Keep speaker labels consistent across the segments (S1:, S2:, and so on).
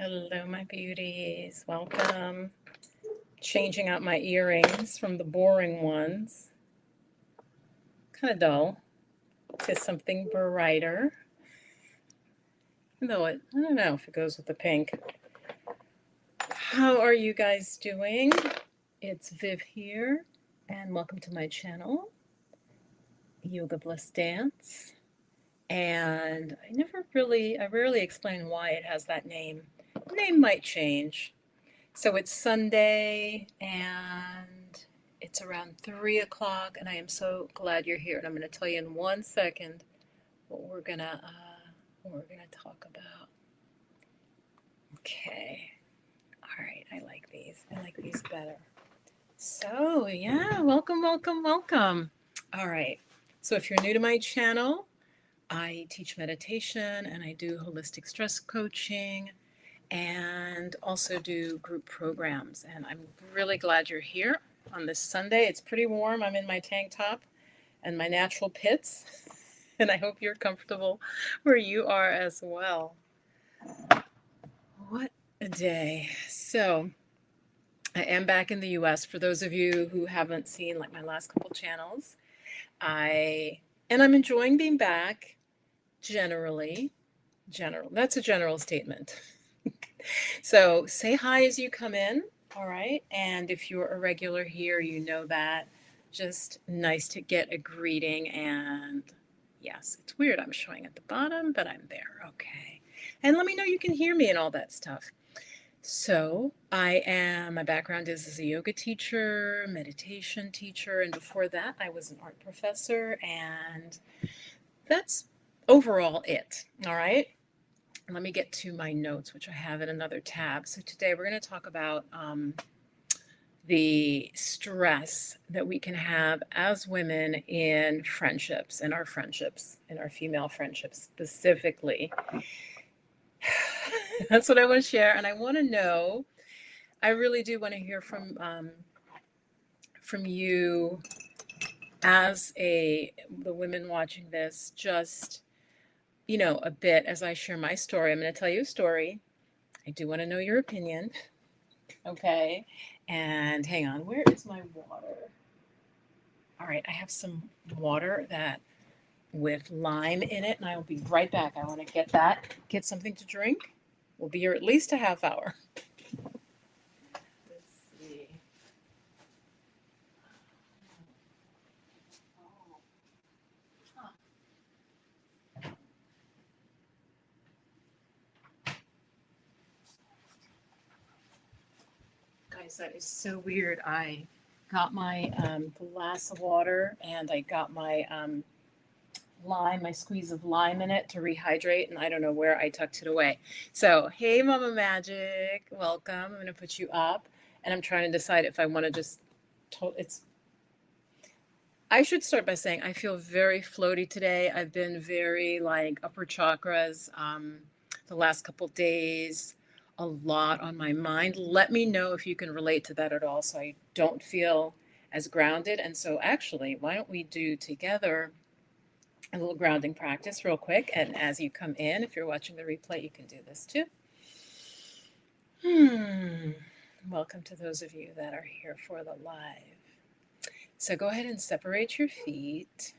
S1: Hello, my beauties. Welcome. Changing out my earrings from the boring ones, kind of dull, to something brighter. Though I don't know if it goes with the pink. How are you guys doing? It's Viv here, and welcome to my channel, Yoga Bliss Dance. And I rarely explain why it has that name. The name might change. So it's Sunday and it's around 3 o'clock, and I am so glad you're here. And I'm going to tell you in 1 second what we're gonna talk about. Okay. All right. I like these. I like these better. So yeah, welcome, welcome, welcome. All right. So if you're new to my channel, I teach meditation and I do holistic stress coaching and also do group programs. And I'm really glad you're here on this Sunday. It's pretty warm. I'm in my tank top and my natural pits, and I hope you're comfortable where you are as well. What a day. So, I am back in the US. For those of you who haven't seen like my last couple channels, I'm enjoying being back generally. That's a general statement. So say hi as you come in, all right? And if you're a regular here, you know that. Just nice to get a greeting. And yes, it's weird I'm showing at the bottom, but I'm there. Okay. And let me know you can hear me and all that stuff. So my background is as a yoga teacher, meditation teacher, and before that I was an art professor, and that's overall it, all right? Let me get to my notes, which I have in another tab. So today we're going to talk about the stress that we can have as women in friendships, in our female friendships specifically. That's what I want to share, and I want to know. I really do want to hear from you as the women watching this. Just a bit as I share my story. I'm going to tell you a story. I do want to know your opinion. Okay. And hang on, where is my water? All right, I have some water that with lime in it, and I will be right back. I want to get something to drink. We'll be here at least a half hour. Let's see. Guys, that is so weird. I got my glass of water and I got my my squeeze of lime in it to rehydrate, and I don't know where I tucked it away. So, hey, Mama Magic, welcome. I'm going to put you up, and I'm trying to decide if I want to just. I should start by saying I feel very floaty today. I've been very like upper chakras the last couple days, a lot on my mind. Let me know if you can relate to that at all so I don't feel as grounded. And so, actually, why don't we do together a little grounding practice real quick? And as you come in, if you're watching the replay, you can do this too. Welcome to those of you that are here for the live. So go ahead and separate your feet.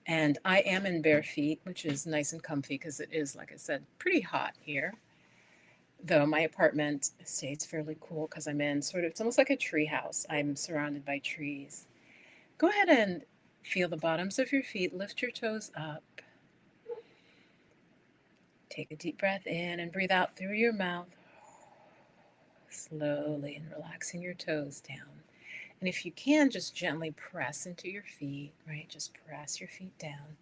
S1: And I am in bare feet, which is nice and comfy because it is, like I said, pretty hot here. Though my apartment stays fairly cool because I'm in it's almost like a tree house. I'm surrounded by trees. Go ahead and feel the bottoms of your feet. Lift your toes up. Take a deep breath in and breathe out through your mouth. Slowly and relaxing your toes down. And if you can, just gently press into your feet, right? Just press your feet down.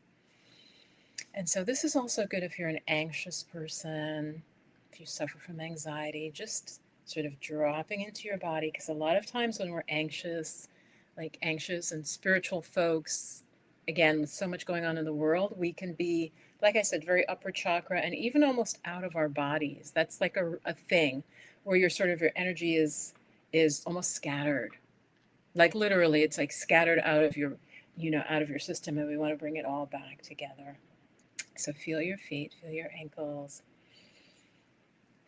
S1: And so this is also good if you're an anxious person, if you suffer from anxiety, just sort of dropping into your body. Because a lot of times when we're anxious and spiritual folks, again, with so much going on in the world, we can be, like I said, very upper chakra and even almost out of our bodies. That's like a thing where your energy is almost scattered. Like literally, it's like scattered out of your system, and we want to bring it all back together. So feel your feet, feel your ankles.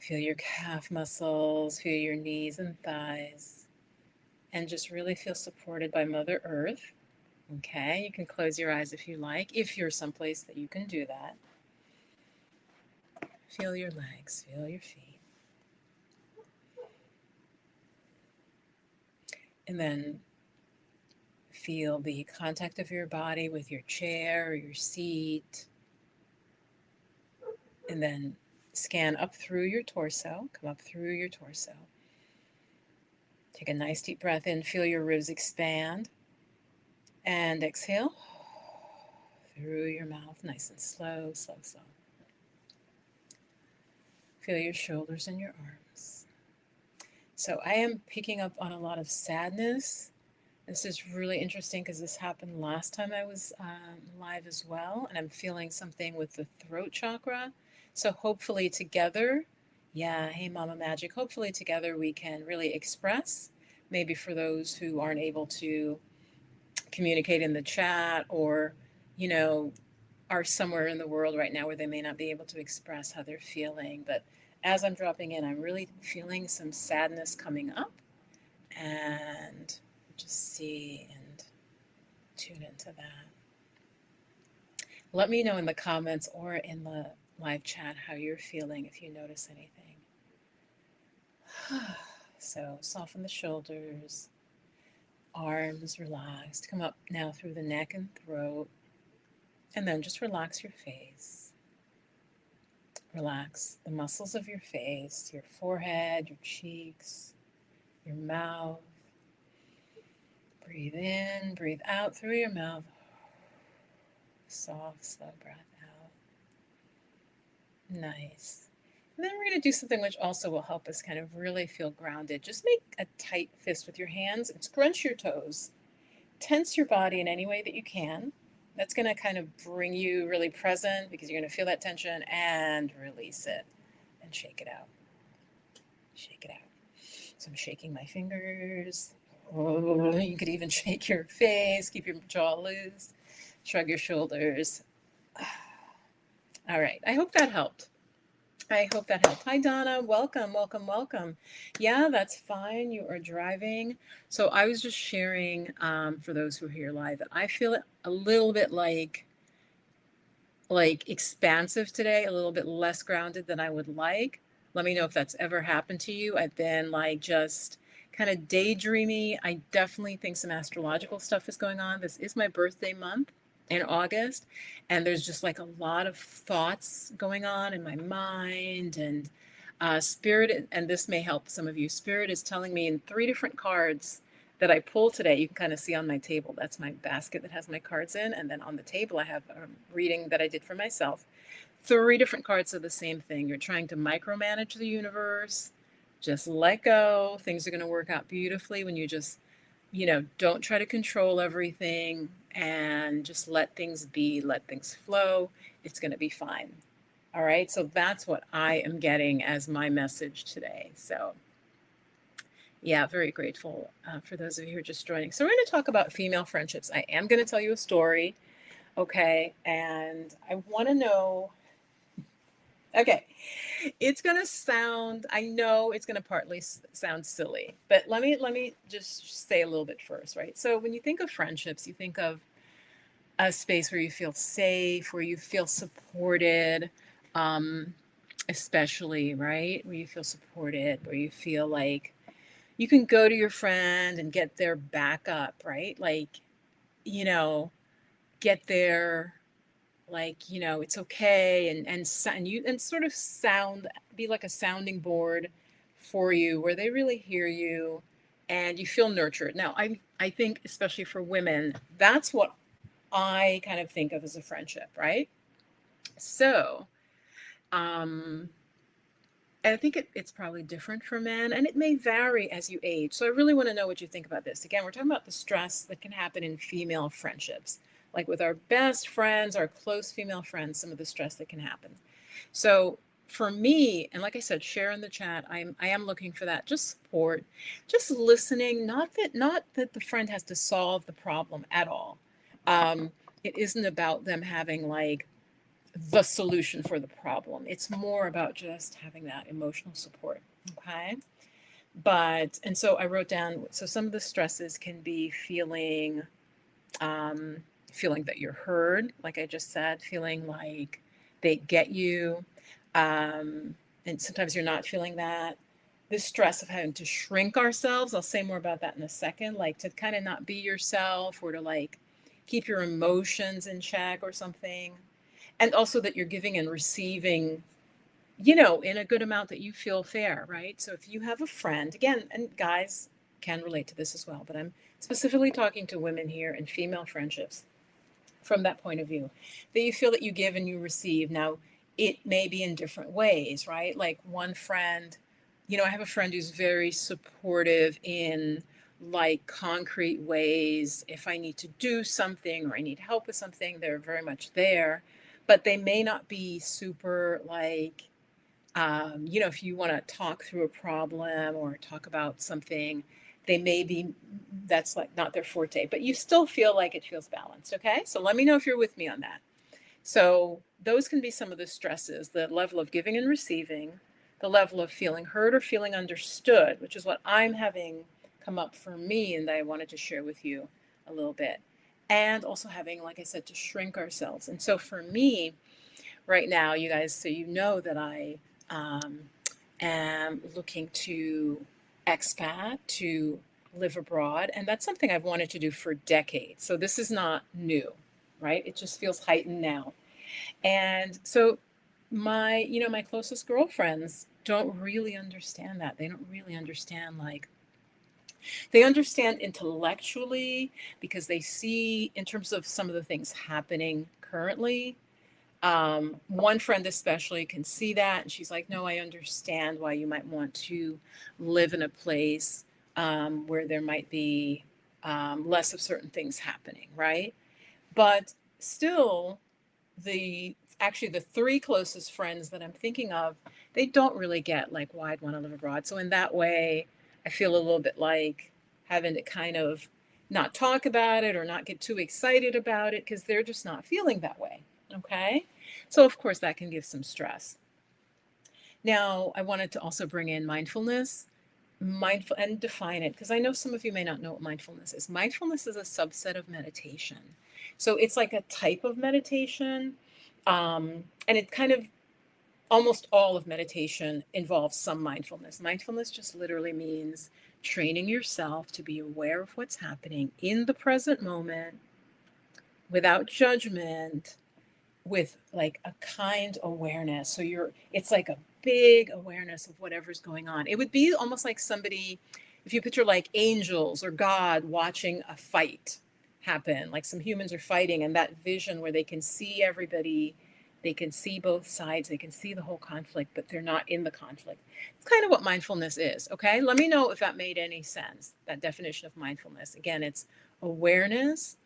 S1: Feel your calf muscles, feel your knees and thighs, and just really feel supported by Mother Earth. Okay, you can close your eyes if you like, if you're someplace that you can do that. Feel your legs, feel your feet. And then feel the contact of your body with your chair or your seat. And then scan up through your torso, come up through your torso. Take a nice deep breath in, feel your ribs expand. And exhale through your mouth, nice and slow, slow, slow. Feel your shoulders and your arms. So I am picking up on a lot of sadness. This is really interesting because this happened last time I was live as well. And I'm feeling something with the throat chakra. So hopefully together, yeah, hey Mama Magic, hopefully together we can really express. Maybe for those who aren't able to communicate in the chat or, you know, are somewhere in the world right now where they may not be able to express how they're feeling. But as I'm dropping in, I'm really feeling some sadness coming up, and just see and tune into that. Let me know in the comments or in the live chat how you're feeling if you notice anything. So soften the shoulders, arms relaxed. Come up now through the neck and throat, and then just relax your face. Relax the muscles of your face, your forehead, your cheeks, your mouth. Breathe in, breathe out through your mouth. Soft, slow breath out. Nice. And then we're going to do something which also will help us kind of really feel grounded. Just make a tight fist with your hands and scrunch your toes. Tense your body in any way that you can. That's going to kind of bring you really present because you're going to feel that tension and release it and shake it out. Shake it out. So I'm shaking my fingers. Oh, you could even shake your face, keep your jaw loose, shrug your shoulders. All right, I hope that helped. I hope that helped. Hi, Donna. Welcome, welcome, welcome. Yeah, that's fine. You are driving. So I was just sharing for those who are here live that I feel a little bit like expansive today, a little bit less grounded than I would like. Let me know if that's ever happened to you. I've been like just kind of daydreamy. I definitely think some astrological stuff is going on. This is my birthday month in August, and there's just like a lot of thoughts going on in my mind, and spirit, and this may help some of you. Spirit is telling me in 3 different cards that I pulled today. You can kind of see on my table. That's my basket that has my cards in. And then on the table, I have a reading that I did for myself. 3 different cards of the same thing. You're trying to micromanage the universe. Just let go. Things are going to work out beautifully when you just, don't try to control everything and just let things be, let things flow. It's going to be fine. All right. So that's what I am getting as my message today. So yeah, very grateful for those of you who are just joining. So we're going to talk about female friendships. I am going to tell you a story, okay? And I want to know, okay, it's going to sound, I know it's going to partly sound silly, but let me just say a little bit first, right? So when you think of friendships, you think of a space where you feel safe, where you feel supported, especially, right? Where you feel supported, where you feel like you can go to your friend and get their backup, right? Like, get their, like, it's okay, and sort of be like a sounding board for you where they really hear you and you feel nurtured. Now, I think especially for women, that's what I kind of think of as a friendship, right? So, um, and I think it's probably different for men, and it may vary as you age. So I really want to know what you think about this. Again, we're talking about the stress that can happen in female friendships, like with our best friends, our close female friends, some of the stress that can happen. So for me, and like I said, share in the chat, I am looking for that, just support, just listening, not that the friend has to solve the problem at all. It isn't about them having like the solution for the problem. It's more about just having that emotional support. Okay. And so I wrote down, so some of the stresses can be um, feeling that you're heard, like I just said, feeling like they get you. Um, and sometimes you're not feeling that. The stress of having to shrink ourselves, I'll say more about that in a second, like to kind of not be yourself or to like keep your emotions in check or something. And also that you're giving and receiving, in a good amount that you feel fair, right? So if you have a friend, again, and guys can relate to this as well, but I'm specifically talking to women here and female friendships from that point of view, that you feel that you give and you receive. Now, it may be in different ways, right? Like one friend, I have a friend who's very supportive in like concrete ways. If I need to do something or I need help with something, they're very much there. But they may not be super like, if you want to talk through a problem or talk about something, they may be, that's like not their forte, but you still feel like it feels balanced. Okay. So let me know if you're with me on that. So those can be some of the stresses, the level of giving and receiving, the level of feeling heard or feeling understood, which is what I'm having come up for me and that I wanted to share with you a little bit. And also having, like I said, to shrink ourselves. And so for me, right now, you guys, so you know that I um, am looking to expat, to live abroad, and that's something I've wanted to do for decades. So this is not new, right? It just feels heightened now. And so my closest girlfriends don't really understand that. They don't really understand like they understand intellectually because they see in terms of some of the things happening currently. One friend especially can see that, and she's like, "No, I understand why you might want to live in a place where there might be less of certain things happening, right?" But still, the three closest friends that I'm thinking of, they don't really get like why I'd want to live abroad. So in that way, I feel a little bit like having to kind of not talk about it or not get too excited about it because they're just not feeling that way. Okay. So of course that can give some stress. Now, I wanted to also bring in mindfulness, mindful and define it because I know some of you may not know what mindfulness is. Mindfulness is a subset of meditation. So it's like a type of meditation. And it kind of almost all of meditation involves some mindfulness. Mindfulness just literally means training yourself to be aware of what's happening in the present moment without judgment, with like a kind awareness. So it's like a big awareness of whatever's going on. It would be almost like somebody, if you picture like angels or God watching a fight happen, like some humans are fighting, and that vision where they can see everybody, they can see both sides, they can see the whole conflict, but they're not in the conflict. It's kind of what mindfulness is. Okay. Let me know if that made any sense, that definition of mindfulness. Again, it's awareness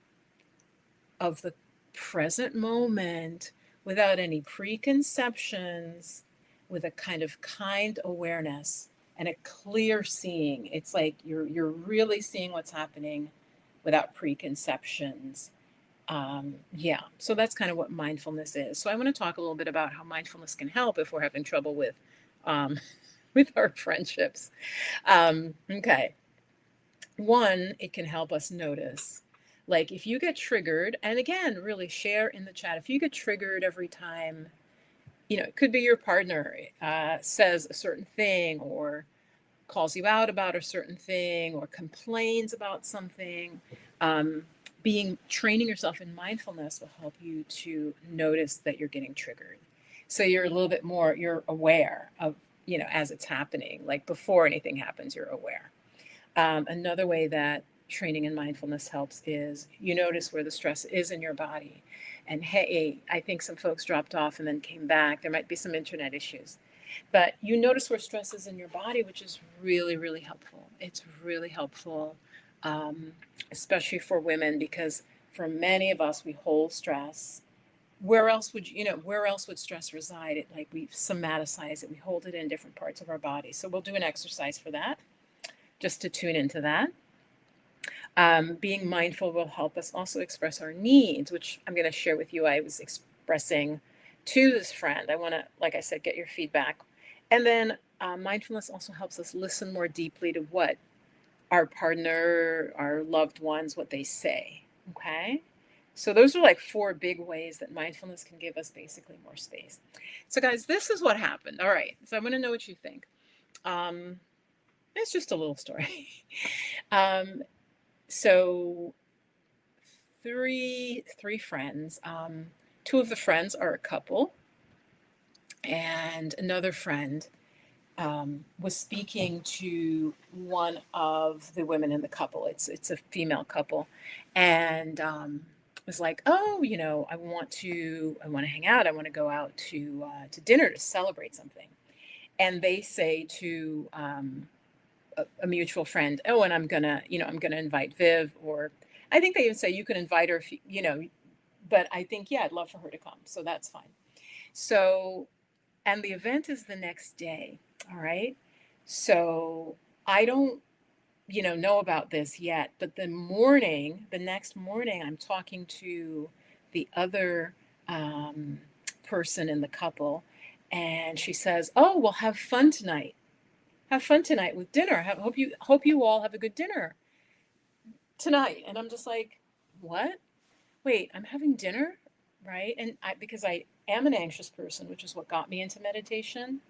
S1: of the present moment without any preconceptions, with a kind of kind awareness and a clear seeing. It's like you're really seeing what's happening without preconceptions. Yeah, so that's kind of what mindfulness is. So I want to talk a little bit about how mindfulness can help if we're having trouble with um, with our friendships. Okay, one, it can help us notice. Like if you get triggered, and again, really share in the chat, if you get triggered every time, it could be your partner says a certain thing or calls you out about a certain thing or complains about something. Um, training yourself in mindfulness will help you to notice that you're getting triggered. So you're a little bit more, you're aware of, as it's happening, like before anything happens, you're aware. Another way that training in mindfulness helps is you notice where the stress is in your body. And hey, I think some folks dropped off and then came back. There might be some internet issues. But you notice where stress is in your body, which is really, really helpful. It's really helpful, um, especially for women, because for many of us, we hold stress. Where else would stress reside? We somaticize it, we hold it in different parts of our body. So we'll do an exercise for that, just to tune into that. Being mindful will help us also express our needs, which I'm going to share with you. I was expressing to this friend. I want to, like I said, get your feedback. And then mindfulness also helps us listen more deeply to what our partner, our loved ones, what they say. Okay. So those are like four big ways that mindfulness can give us basically more space. So guys, this is what happened. All right. So I want to know what you think. Um, it's just a little story. um, so three friends. Two of the friends are a couple, and another friend was speaking to one of the women in the couple. It's a female couple, and was like, oh, I want to hang out. I want to go out to dinner to celebrate something. And they say to a mutual friend, oh, and I'm gonna invite Viv, or I think they even say you can invite her if but I think yeah, I'd love for her to come, so that's fine. So and the event is the next day. All right. So I don't, know about this yet, but the next morning, I'm talking to the other person in the couple, and she says, "Oh, we'll have fun tonight. Have fun tonight with dinner. Hope you all have a good dinner tonight." And I'm just like, "What? Wait, I'm having dinner, right?" And because I am an anxious person, which is what got me into meditation,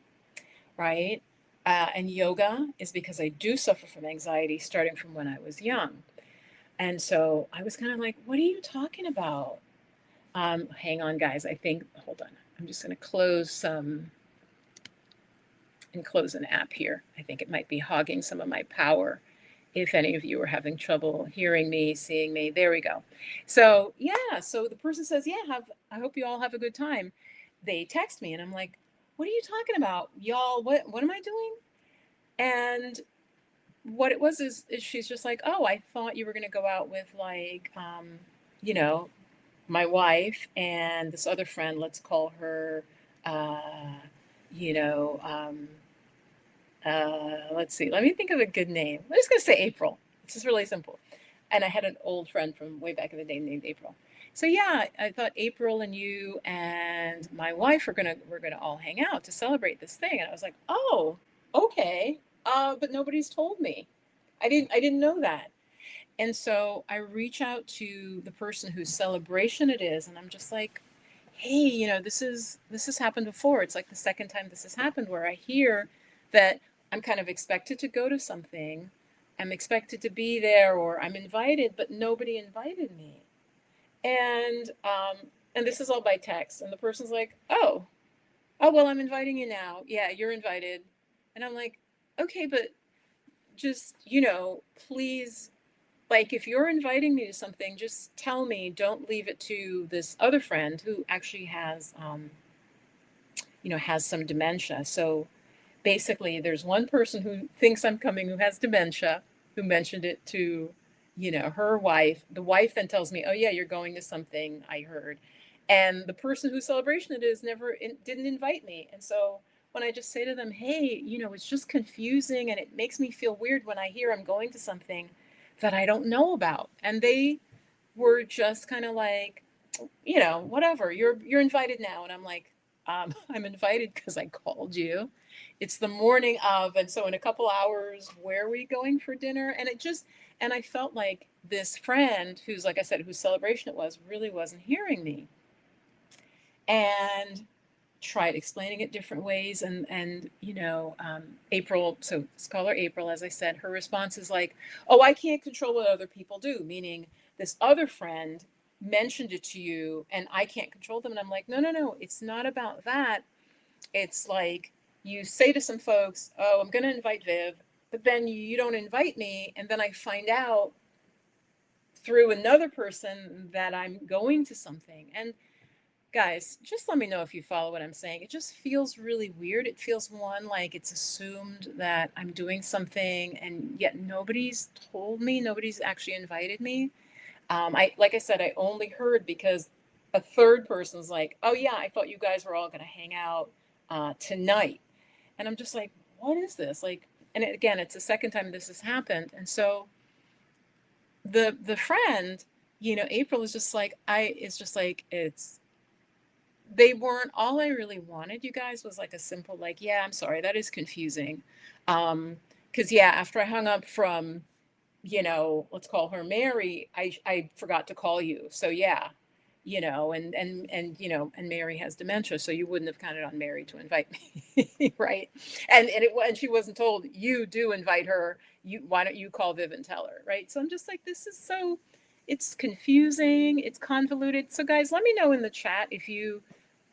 S1: right? And yoga is because I do suffer from anxiety starting from when I was young. And so I was kind of like, what are you talking about? Hang on, guys. Hold on. I'm just going to close an app here. I think it might be hogging some of my power. If any of you are having trouble hearing me, seeing me, there we go. So yeah, so the person says, yeah, I hope you all have a good time. They text me and I'm like, what are you talking about? Y'all, what am I doing? And what it was is she's just like, oh, I thought you were going to go out with like, you know, my wife and this other friend, let's call her, uh, you know, let's see, let me think of a good name. I'm just going to say April. It's just really simple. And I had an old friend from way back in the day named April. So yeah, I thought April and you and my wife we're gonna all hang out to celebrate this thing. And I was like, oh, okay. But nobody's told me. I didn't know that. And so I reach out to the person whose celebration it is, and I'm just like, hey, this has happened before. It's like the second time this has happened where I hear that I'm kind of expected to go to something, I'm expected to be there, or I'm invited, but nobody invited me. And this is all by text, and the person's like, oh well, I'm inviting you now. Yeah, you're invited. And I'm like, okay, but just please, like, if you're inviting me to something, just tell me. Don't leave it to this other friend who actually has some dementia. So basically, there's one person who thinks I'm coming who has dementia, who mentioned it to, her wife. The wife then tells me, "Oh yeah, you're going to something I heard," and the person whose celebration it is didn't invite me. And so when I just say to them, "Hey, it's just confusing, and it makes me feel weird when I hear I'm going to something that I don't know about," and they were just kind of like, whatever. You're invited now, and I'm like, I'm invited because I called you. It's the morning of, and so in a couple hours, where are we going for dinner? And I felt like this friend, who's, like I said, whose celebration it was, really wasn't hearing me, and tried explaining it different ways. And April, so let's call her April, as I said, her response is like, oh, I can't control what other people do, meaning this other friend mentioned it to you and I can't control them. And I'm like, no, no, no, it's not about that. It's like, you say to some folks, oh, I'm going to invite Viv, but then you don't invite me, and then I find out through another person that I'm going to something. And guys, just let me know if you follow what I'm saying. It just feels really weird. It feels, one, like it's assumed that I'm doing something, and yet nobody's told me, nobody's actually invited me. Like I said, I only heard because a third person's like, "Oh yeah, I thought you guys were all going to hang out tonight," and I'm just like, "What is this?" Like, and again, it's the second time this has happened, and so the friend, April is just like, it's they weren't, all I really wanted, you guys, was like a simple, like, yeah, I'm sorry, that is confusing. Because yeah, after I hung up from, let's call her Mary, I forgot to call you. So yeah, and Mary has dementia, so you wouldn't have counted on Mary to invite me, right? And she wasn't told, you do invite her. Why don't you call Viv and tell her, right? So I'm just like, this is so, it's confusing, it's convoluted. So guys, let me know in the chat if you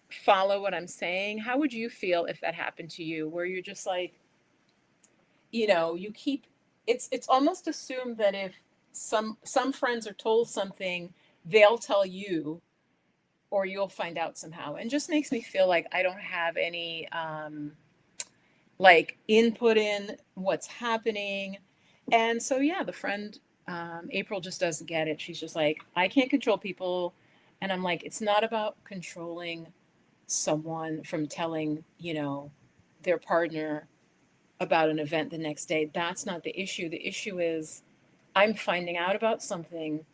S1: follow what I'm saying. How would you feel if that happened to you, where you're just like, you keep, it's almost assumed that if some friends are told something, they'll tell you, or you'll find out somehow. And just makes me feel like I don't have any like input in what's happening. And so yeah, the friend, April, just doesn't get it. She's just like, I can't control people. And I'm like, it's not about controlling someone from telling, their partner about an event the next day. That's not the issue. The issue is I'm finding out about something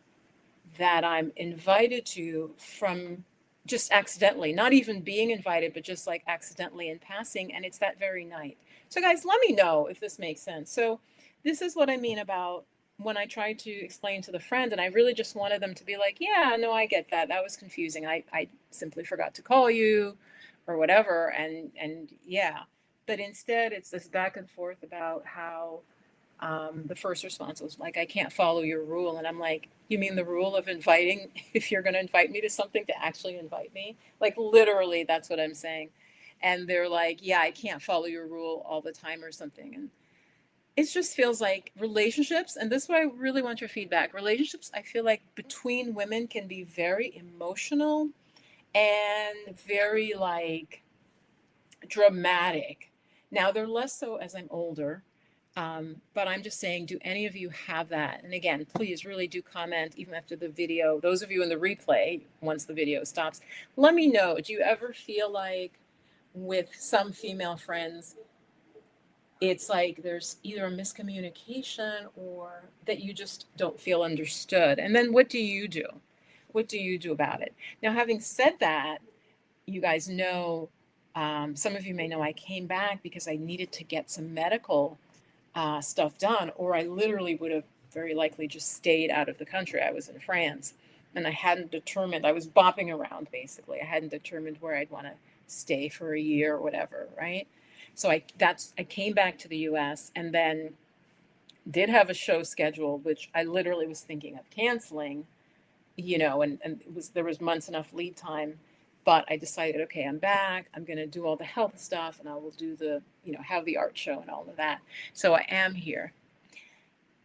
S1: that I'm invited to from just accidentally, not even being invited, but just like accidentally in passing. And it's that very night. So, guys, let me know if this makes sense. So, this is what I mean about when I tried to explain to the friend, and I really just wanted them to be like, yeah, no, I get that. That was confusing. I simply forgot to call you or whatever. And yeah. But instead, it's this back and forth about how the first response was like, I can't follow your rule. And I'm like, you mean the rule of inviting, if you're going to invite me to something, to actually invite me? Like, literally, that's what I'm saying. And they're like, yeah, I can't follow your rule all the time or something. And it just feels like relationships, and this is why I really want your feedback. Relationships, I feel like between women can be very emotional and very like dramatic. Now, they're less so as I'm older, but I'm just saying, do any of you have that? And again, please really do comment even after the video. Those of you in the replay, once the video stops, let me know. Do you ever feel like with some female friends, it's like there's either a miscommunication or that you just don't feel understood? And then what do you do? What do you do about it? Now, having said that, you guys know, some of you may know I came back because I needed to get some medical stuff done, or I literally would have very likely just stayed out of the country. I was in France and I hadn't determined, I was bopping around basically. I hadn't determined where I'd want to stay for a year or whatever, right? So I came back to the US and then did have a show scheduled, which I literally was thinking of canceling, and there was months enough lead time. But I decided, okay, I'm back. I'm going to do all the health stuff and I will do have the art show and all of that. So I am here.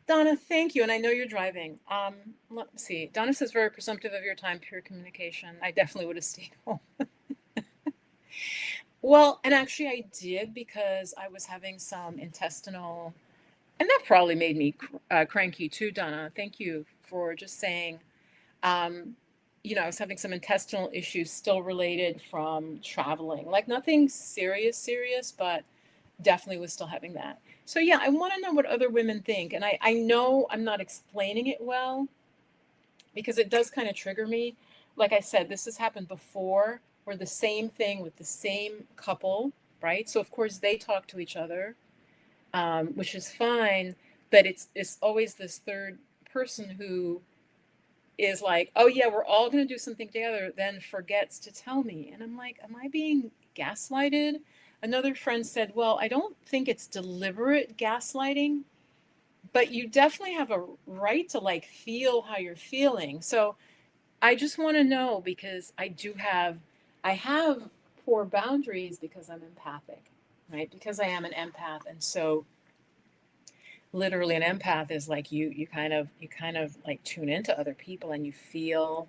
S1: Donna, thank you. And I know you're driving. Let me see. Donna says, very presumptive of your time, pure communication. I definitely would have stayed home. Well, and actually I did, because I was having some intestinal, and that probably made me cranky too, Donna. Thank you for just saying. Um, I was having some intestinal issues still related from traveling, like nothing serious, but definitely was still having that. So yeah, I want to know what other women think. And I know I'm not explaining it well because it does kind of trigger me. Like I said, this has happened before, where the same thing with the same couple, right? So of course they talk to each other, which is fine, but it's always this third person who is like, oh yeah, we're all going to do something together, then forgets to tell me. And I'm like, am I being gaslighted? Another friend said, well, I don't think it's deliberate gaslighting, but you definitely have a right to like feel how you're feeling. So I just want to know, because I have poor boundaries because I'm empathic, right? Because I am an empath. And so literally an empath is like you kind of like tune into other people and you feel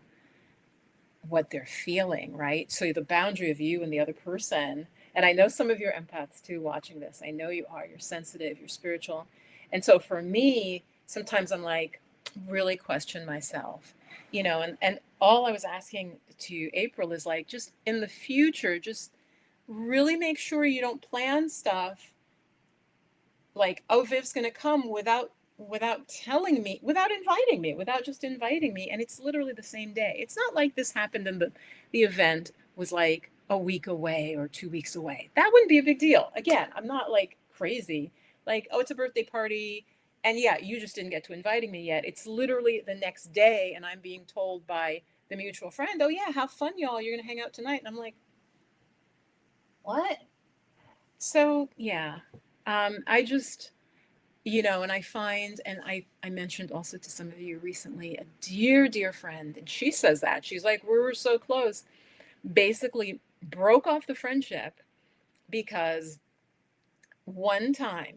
S1: what they're feeling, right? So the boundary of you and the other person, and I know some of you are empaths too watching this. I know you are. You're sensitive, you're spiritual. And so for me, sometimes I'm like, really question myself, and all I was asking to April is like, just in the future, just really make sure you don't plan stuff like, oh, Viv's going to come without telling me, without inviting me, without just inviting me. And it's literally the same day. It's not like this happened in the event was like a week away or 2 weeks away, that wouldn't be a big deal. Again, I'm not like crazy. Like, oh, it's a birthday party. And yeah, you just didn't get to inviting me yet. It's literally the next day, and I'm being told by the mutual friend, oh, yeah, have fun, y'all. You're going to hang out tonight. And I'm like, what? So, yeah, I just, and I find, and I mentioned also to some of you recently, a dear, dear friend, and she says that. She's like, we were so close, basically broke off the friendship because one time,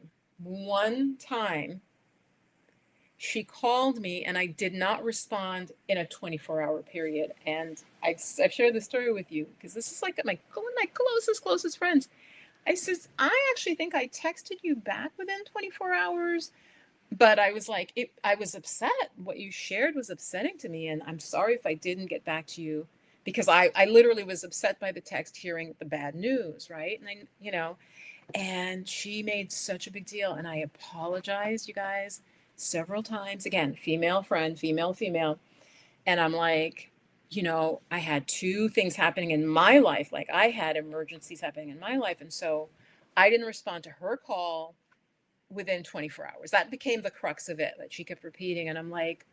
S1: she called me and I did not respond in a 24-hour period. And I've shared this story with you because this is like one of my closest friends. I says, I actually think I texted you back within 24 hours, but I was like, I was upset. What you shared was upsetting to me. And I'm sorry if I didn't get back to you because I literally was upset by the text hearing the bad news. Right. And and she made such a big deal. And I apologized, you guys, several times. Again, female friend, female. And I'm like, I had two things happening in my life. Like I had emergencies happening in my life. And so I didn't respond to her call within 24 hours. That became the crux of it that she kept repeating. And I'm like,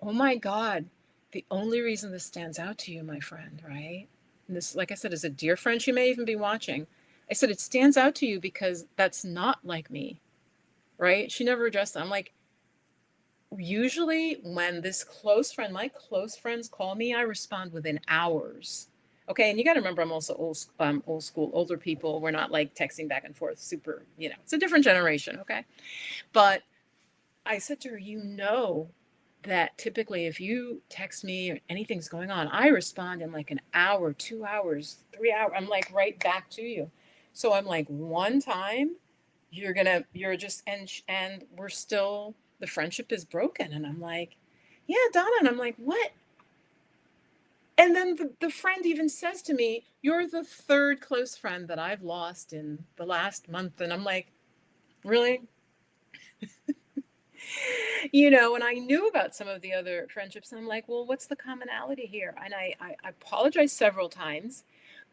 S1: oh my God, the only reason this stands out to you, my friend, right? And this, like I said, is a dear friend. She may even be watching. I said, it stands out to you because that's not like me, right? She never addressed that. I'm like, usually when my close friends call me, I respond within hours. Okay, and you got to remember, I'm also old school, older people. We're not like texting back and forth, super. It's a different generation. Okay, but I said to her, that typically if you text me or anything's going on, I respond in like an hour, 2 hours, 3 hours. I'm like right back to you. So I'm like, one time you're just, and we're still, the friendship is broken. And I'm like, yeah, Donna. And I'm like, what? And then the friend even says to me, you're the third close friend that I've lost in the last month. And I'm like, really? And I knew about some of the other friendships. And I'm like, well, what's the commonality here? And I apologized several times.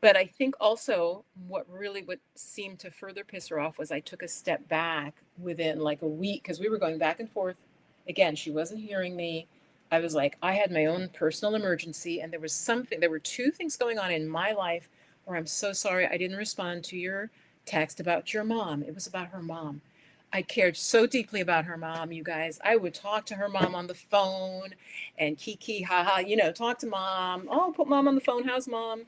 S1: But I think also what really would seem to further piss her off was I took a step back within like a week because we were going back and forth. Again, she wasn't hearing me. I was like, I had my own personal emergency, and there were two things going on in my life where I'm so sorry I didn't respond to your text about your mom. It was about her mom. I cared so deeply about her mom, you guys. I would talk to her mom on the phone and kiki, haha, talk to mom. Oh, put mom on the phone. How's mom?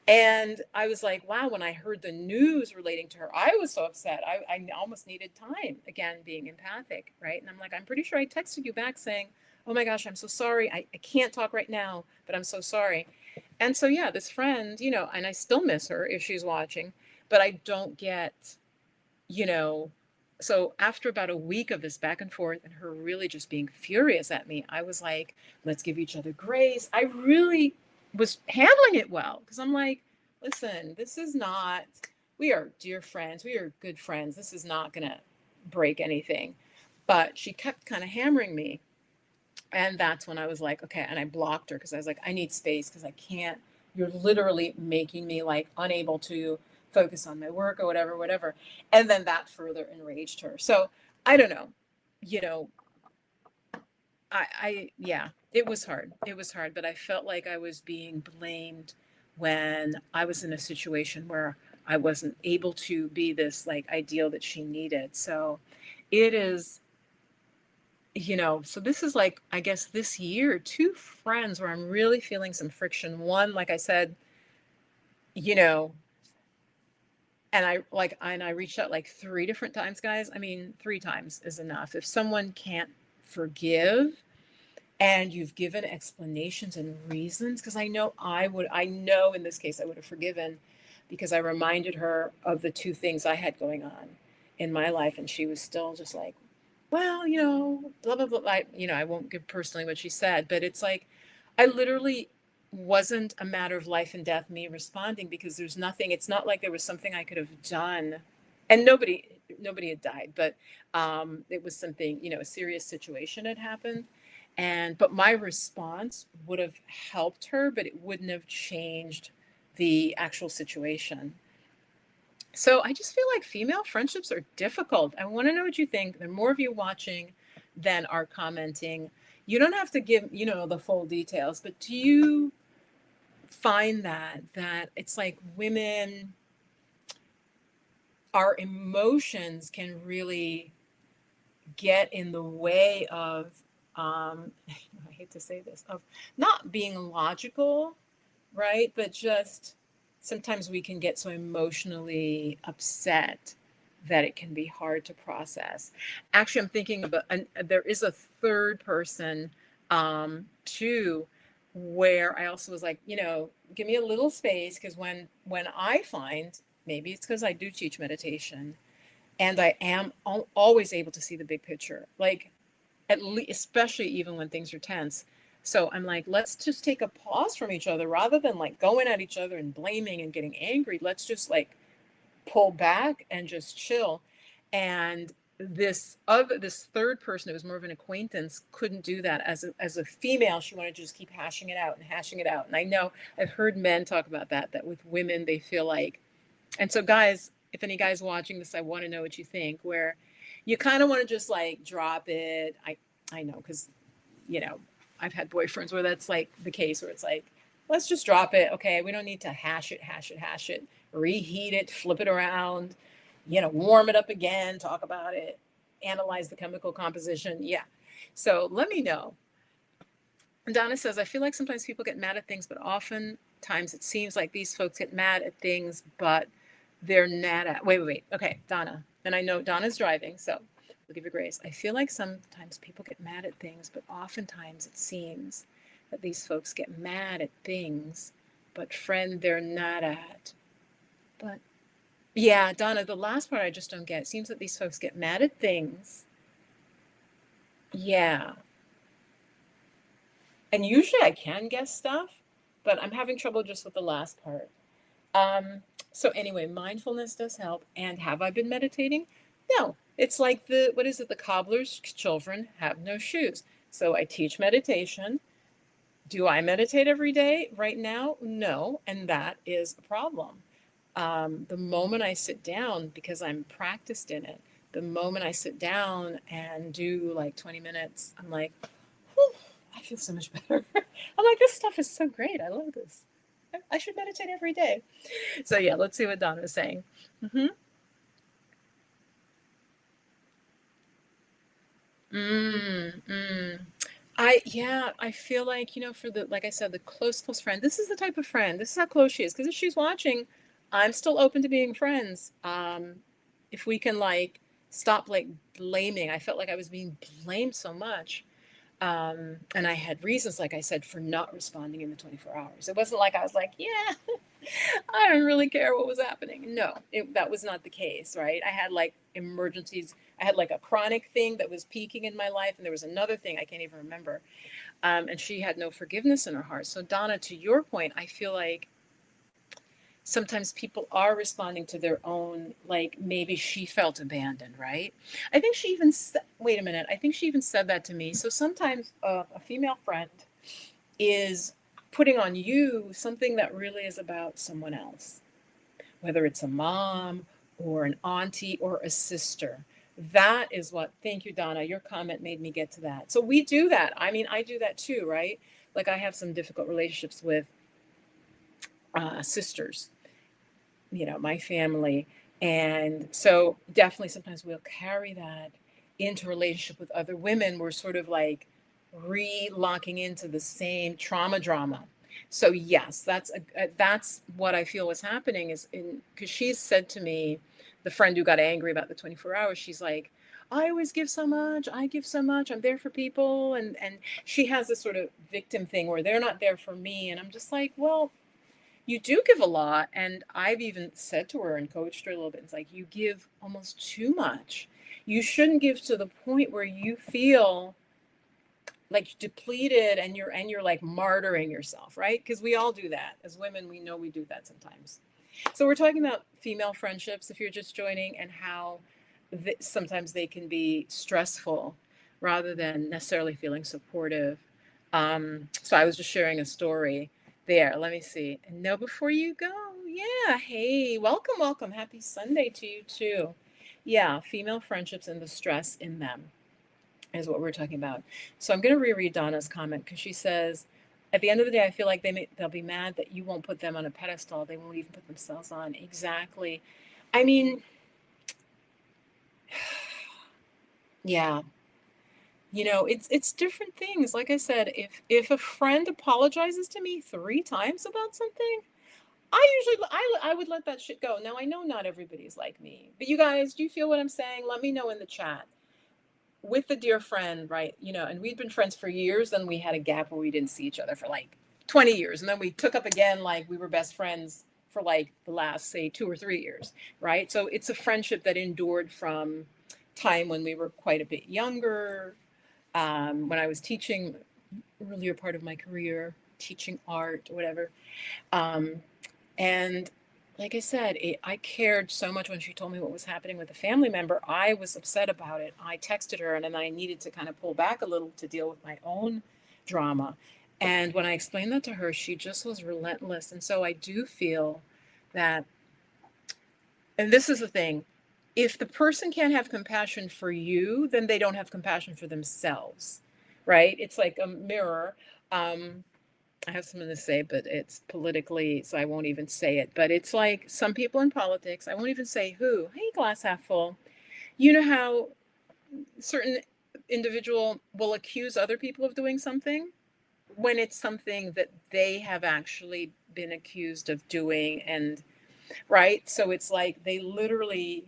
S1: And I was like, wow, when I heard the news relating to her, I was so upset. I almost needed time, again, being empathic, right? And I'm like, I'm pretty sure I texted you back saying, oh my gosh, I'm so sorry. I can't talk right now, but I'm so sorry. And so, yeah, this friend, and I still miss her if she's watching, but I don't get, you know, so after about a week of this back and forth and her really just being furious at me, I was like, let's give each other grace. I really was handling it well because I'm like, listen, this is not, we are dear friends. We are good friends. This is not going to break anything. But she kept kind of hammering me. And that's when I was like, okay. And I blocked her because I was like, I need space because I can't, you're literally making me like unable to focus on my work or whatever. And then that further enraged her. So I don't know, you know, yeah, it was hard. It was hard, but I felt like I was being blamed when I was in a situation where I wasn't able to be this like ideal that she needed. So it is, so this is like, I guess this year, two friends where I'm really feeling some friction. One, like I said, you know, and I reached out like three different times, guys. I mean, three times is enough. If someone can't forgive and you've given explanations and reasons, because I know in this case I would have forgiven because I reminded her of the two things I had going on in my life, and she was still just like, well, blah blah blah. I won't give personally what she said, but it's like I literally wasn't a matter of life and death me responding because there's nothing. It's not like there was something I could have done, and nobody had died, but it was something, a serious situation had happened, but my response would have helped her, but it wouldn't have changed the actual situation. So I just feel like female friendships are difficult. I want to know what you think. There are more of you watching than are commenting. You don't have to give, the full details, but do you find that it's like women, our emotions can really get in the way of, I hate to say this, of not being logical, right? But just sometimes we can get so emotionally upset that it can be hard to process. Actually, I'm thinking about, and there is a third person too, where I also was like, give me a little space, because when I find, maybe it's because I do teach meditation, and I am always able to see the big picture, like at least, especially even when things are tense. So I'm like, let's just take a pause from each other rather than like going at each other and blaming and getting angry. Let's just like pull back and just chill. And this third person, who was more of an acquaintance, couldn't do that. As a female, she wanted to just keep hashing it out and hashing it out. And I know I've heard men talk about that with women, they feel like, and so guys, if any guys watching this, I want to know what you think, where you kind of want to just like drop it. I know, because you know, I've had boyfriends where that's like the case, where it's like, let's just drop it. Okay, we don't need to hash it, reheat it, flip it around, warm it up again, talk about it, analyze the chemical composition. Yeah. So let me know. Donna says, I feel like sometimes people get mad at things, but oftentimes it seems like these folks get mad at things, but they're not at. Wait. Okay, Donna. And I know Donna's driving, so we'll give you grace. I feel like sometimes people get mad at things, but oftentimes it seems that these folks get mad at things, but friend, they're not at. But yeah, Donna, the last part I just don't get. It seems that these folks get mad at things. Yeah. And usually I can guess stuff, but I'm having trouble just with the last part. So anyway, mindfulness does help. And have I been meditating? No. It's like what is it? The cobbler's children have no shoes. So I teach meditation. Do I meditate every day right now? No. And that is a problem. The moment I sit down, because I'm practiced in it, the moment I sit down and do like 20 minutes, I'm like, whew, I feel so much better. I'm like, this stuff is so great. I love this. I should meditate every day. So yeah, let's see what Donna is saying. Mm-hmm. Mm. I feel like, for like I said, the close friend, this is the type of friend, this is how close she is. Because if she's watching, I'm still open to being friends. If we can like stop like blaming, I felt like I was being blamed so much. And I had reasons, like I said, for not responding in the 24 hours. It wasn't like I was like, yeah, I don't really care what was happening. No, that was not the case, right? I had like emergencies. I had like a chronic thing that was peaking in my life, and there was another thing I can't even remember. And she had no forgiveness in her heart. So, Donna, to your point, I feel like sometimes people are responding to their own, like maybe she felt abandoned, right? I think she even said, wait a minute, I think she even said that to me. So sometimes a female friend is putting on you something that really is about someone else, whether it's a mom or an auntie or a sister. That is what, thank you, Donna. Your comment made me get to that. So we do that. I mean, I do that too, right? Like I have some difficult relationships with sisters, my family. And so definitely sometimes we'll carry that into relationship with other women. We're sort of like re-locking into the same trauma drama. So yes, that's what I feel was happening, is in because she's said to me, the friend who got angry about the 24 hours, she's like, I always give so much, I give so much, I'm there for people, and she has this sort of victim thing where they're not there for me, and I'm just like, well, you do give a lot. And I've even said to her and coached her a little bit, it's like, you give almost too much. You shouldn't give to the point where you feel like depleted, and you're like martyring yourself, right? Because we all do that as women. We know we do that sometimes. So we're talking about female friendships, if you're just joining, and how sometimes they can be stressful rather than necessarily feeling supportive. So I was just sharing a story There, let me see. And know before you go. Yeah. Hey, welcome, welcome. Happy Sunday to you too. Yeah, female friendships and the stress in them is what we're talking about. So I'm going to reread Donna's comment because she says, at the end of the day, I feel like they'll be mad that you won't put them on a pedestal. They won't even put themselves on. Exactly. I mean, yeah, it's different things. Like I said, if a friend apologizes to me 3 times about something, I would let that shit go. Now I know not everybody's like me, but you guys, do you feel what I'm saying? Let me know in the chat. With the dear friend, right? And we'd been friends for years, then we had a gap where we didn't see each other for like 20 years, and then we took up again like we were best friends for like the last say 2 or 3 years, right? So it's a friendship that endured from time when we were quite a bit younger, when I was teaching earlier part of my career, teaching art or whatever. Um, and like I said, I cared so much when she told me what was happening with a family member. I was upset about it. I texted her and then I needed to kind of pull back a little to deal with my own drama. And when I explained that to her, she just was relentless. And so I do feel that, and this is the thing, if the person can't have compassion for you, then they don't have compassion for themselves, right? It's like a mirror. Um, I have something to say, but it's politically, so I won't even say it. But it's like some people in politics, I won't even say who. Hey, glass half full. You know how certain individual will accuse other people of doing something when it's something that they have actually been accused of doing, and right? So it's like they literally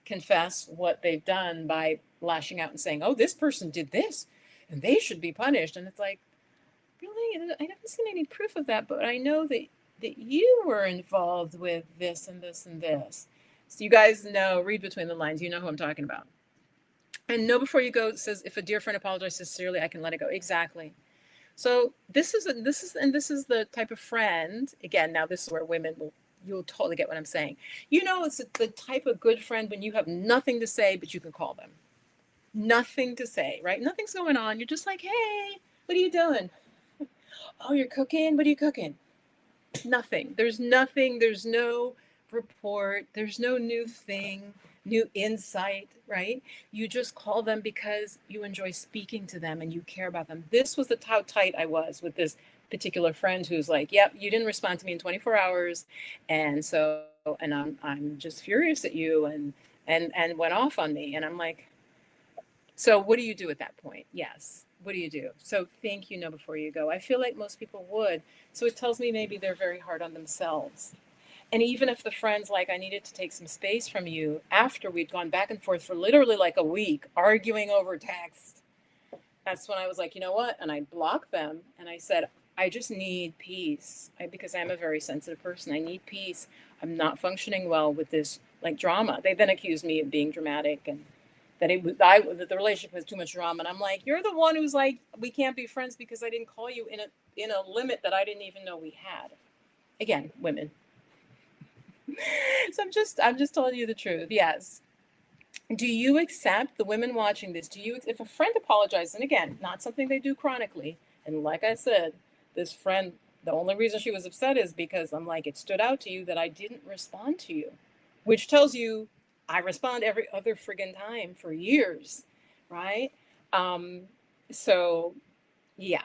S1: confess what they've done by lashing out and saying, "Oh, this person did this and they should be punished." And it's like, really, I haven't seen any proof of that, but I know that you were involved with this and this and this. So you guys know, read between the lines. You know who I'm talking about. And know before you go, it says, if a dear friend apologizes sincerely, I can let it go. Exactly. So this is the type of friend. Again, now this is where women will, you'll totally get what I'm saying. It's the type of good friend when you have nothing to say, but you can call them. Nothing to say, right? Nothing's going on. You're just like, hey, what are you doing? Oh, you're cooking? What are you cooking? Nothing. There's nothing. There's no report. There's no new thing, new insight, right? You just call them because you enjoy speaking to them and you care about them. This was how tight I was with this particular friend who's like, yep, you didn't respond to me in 24 hours. And so, and I'm just furious at you and went off on me. And I'm like, so what do you do at that point? Yes. What do you do? So think you know before you go. I feel like most people would. So it tells me maybe they're very hard on themselves. And even if the friend's like, I needed to take some space from you after we'd gone back and forth for literally like a week, arguing over text, that's when I was like, you know what? And I blocked them and I said, I just need peace because I'm a very sensitive person. I need peace. I'm not functioning well with this like drama. They then accused me of being dramatic and that the relationship has too much drama. And I'm like, you're the one who's like, we can't be friends because I didn't call you in a limit that I didn't even know we had. Again, women. So I'm just telling you the truth. Yes. Do you accept the women watching this? Do you, if a friend apologizes, and again, not something they do chronically, and like I said, this friend, the only reason she was upset is because I'm like, it stood out to you that I didn't respond to you, which tells you I respond every other friggin' time for years, right? Um, so yeah.